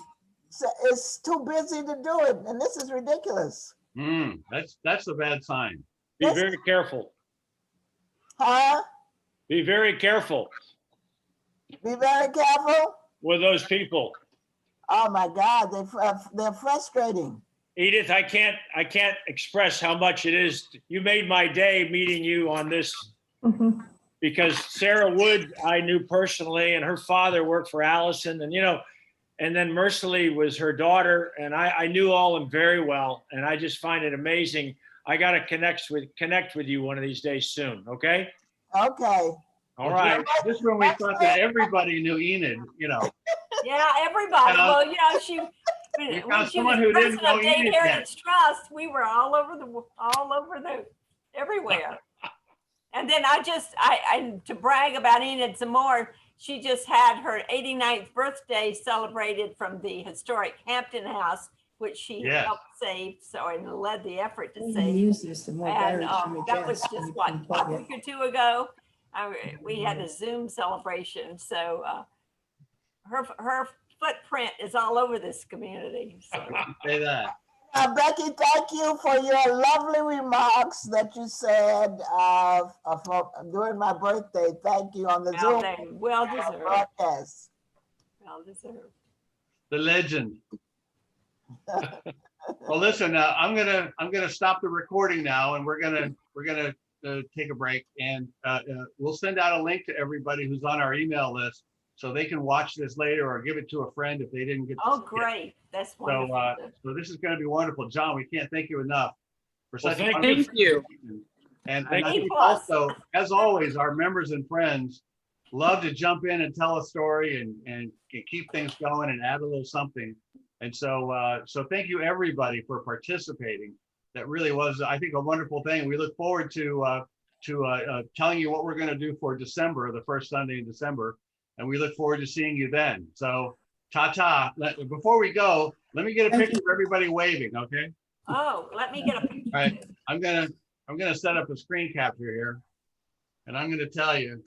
is too busy to do it, and this is ridiculous. That's a bad sign. Be very careful. Huh? Be very careful Be very careful. with those people. Oh my God, they're frustrating. Edith, I can't express how much it is. You made my day meeting you on this, because Sarah Wood I knew personally, and her father worked for Allison, and and then Merciley was her daughter, and I knew all of them very well, and I just find it amazing. I got to connect with you one of these days soon. Okay. Okay. All right. This is when we thought that everybody knew Enid. Yeah, everybody. Well, she. We When found she someone was who didn't president know of Dade Enid yet. Heritage Trust, we were all over everywhere. And then I to brag about Enid some more, she just had her 89th birthday celebrated from the historic Hampton House, which she helped save, and led the effort to save. Use this, the more And batteries you that was adjust, just you what, can a plug it. week or two ago. We had a Zoom celebration, so her footprint is all over this community. So. Say that. Becky, thank you for your lovely remarks that you said during my birthday. Thank you on the Zoom. Well deserved. Broadcast. Well deserved. The legend. Well, listen, I'm gonna stop the recording now, and we're gonna take a break, and we'll send out a link to everybody who's on our email list, so they can watch this later or give it to a friend if they didn't get to see it. Great. That's wonderful. So this is going to be wonderful. John, we can't thank you enough for such a thank wonderful you. And I think also, as always, our members and friends love to jump in and tell a story and keep things going and add a little something. And so thank you everybody for participating. That really was, I think, a wonderful thing. We look forward to telling you what we're going to do for December, the first Sunday in December. And we look forward to seeing you then. So ta-ta. Before we go, let me get a picture of everybody waving, okay? Oh, let me get a picture. All right, I'm gonna set up a screen capture here, and I'm gonna tell you.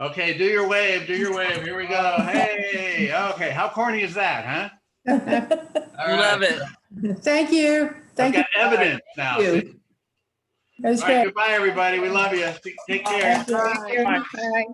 Okay, do your wave, Here we go. Hey, okay, how corny is that, huh? All Love right. it. Thank you. I've got evidence now. you. See? That's All right, great. goodbye, everybody. We love you. Take care. Thank you. Bye. Bye.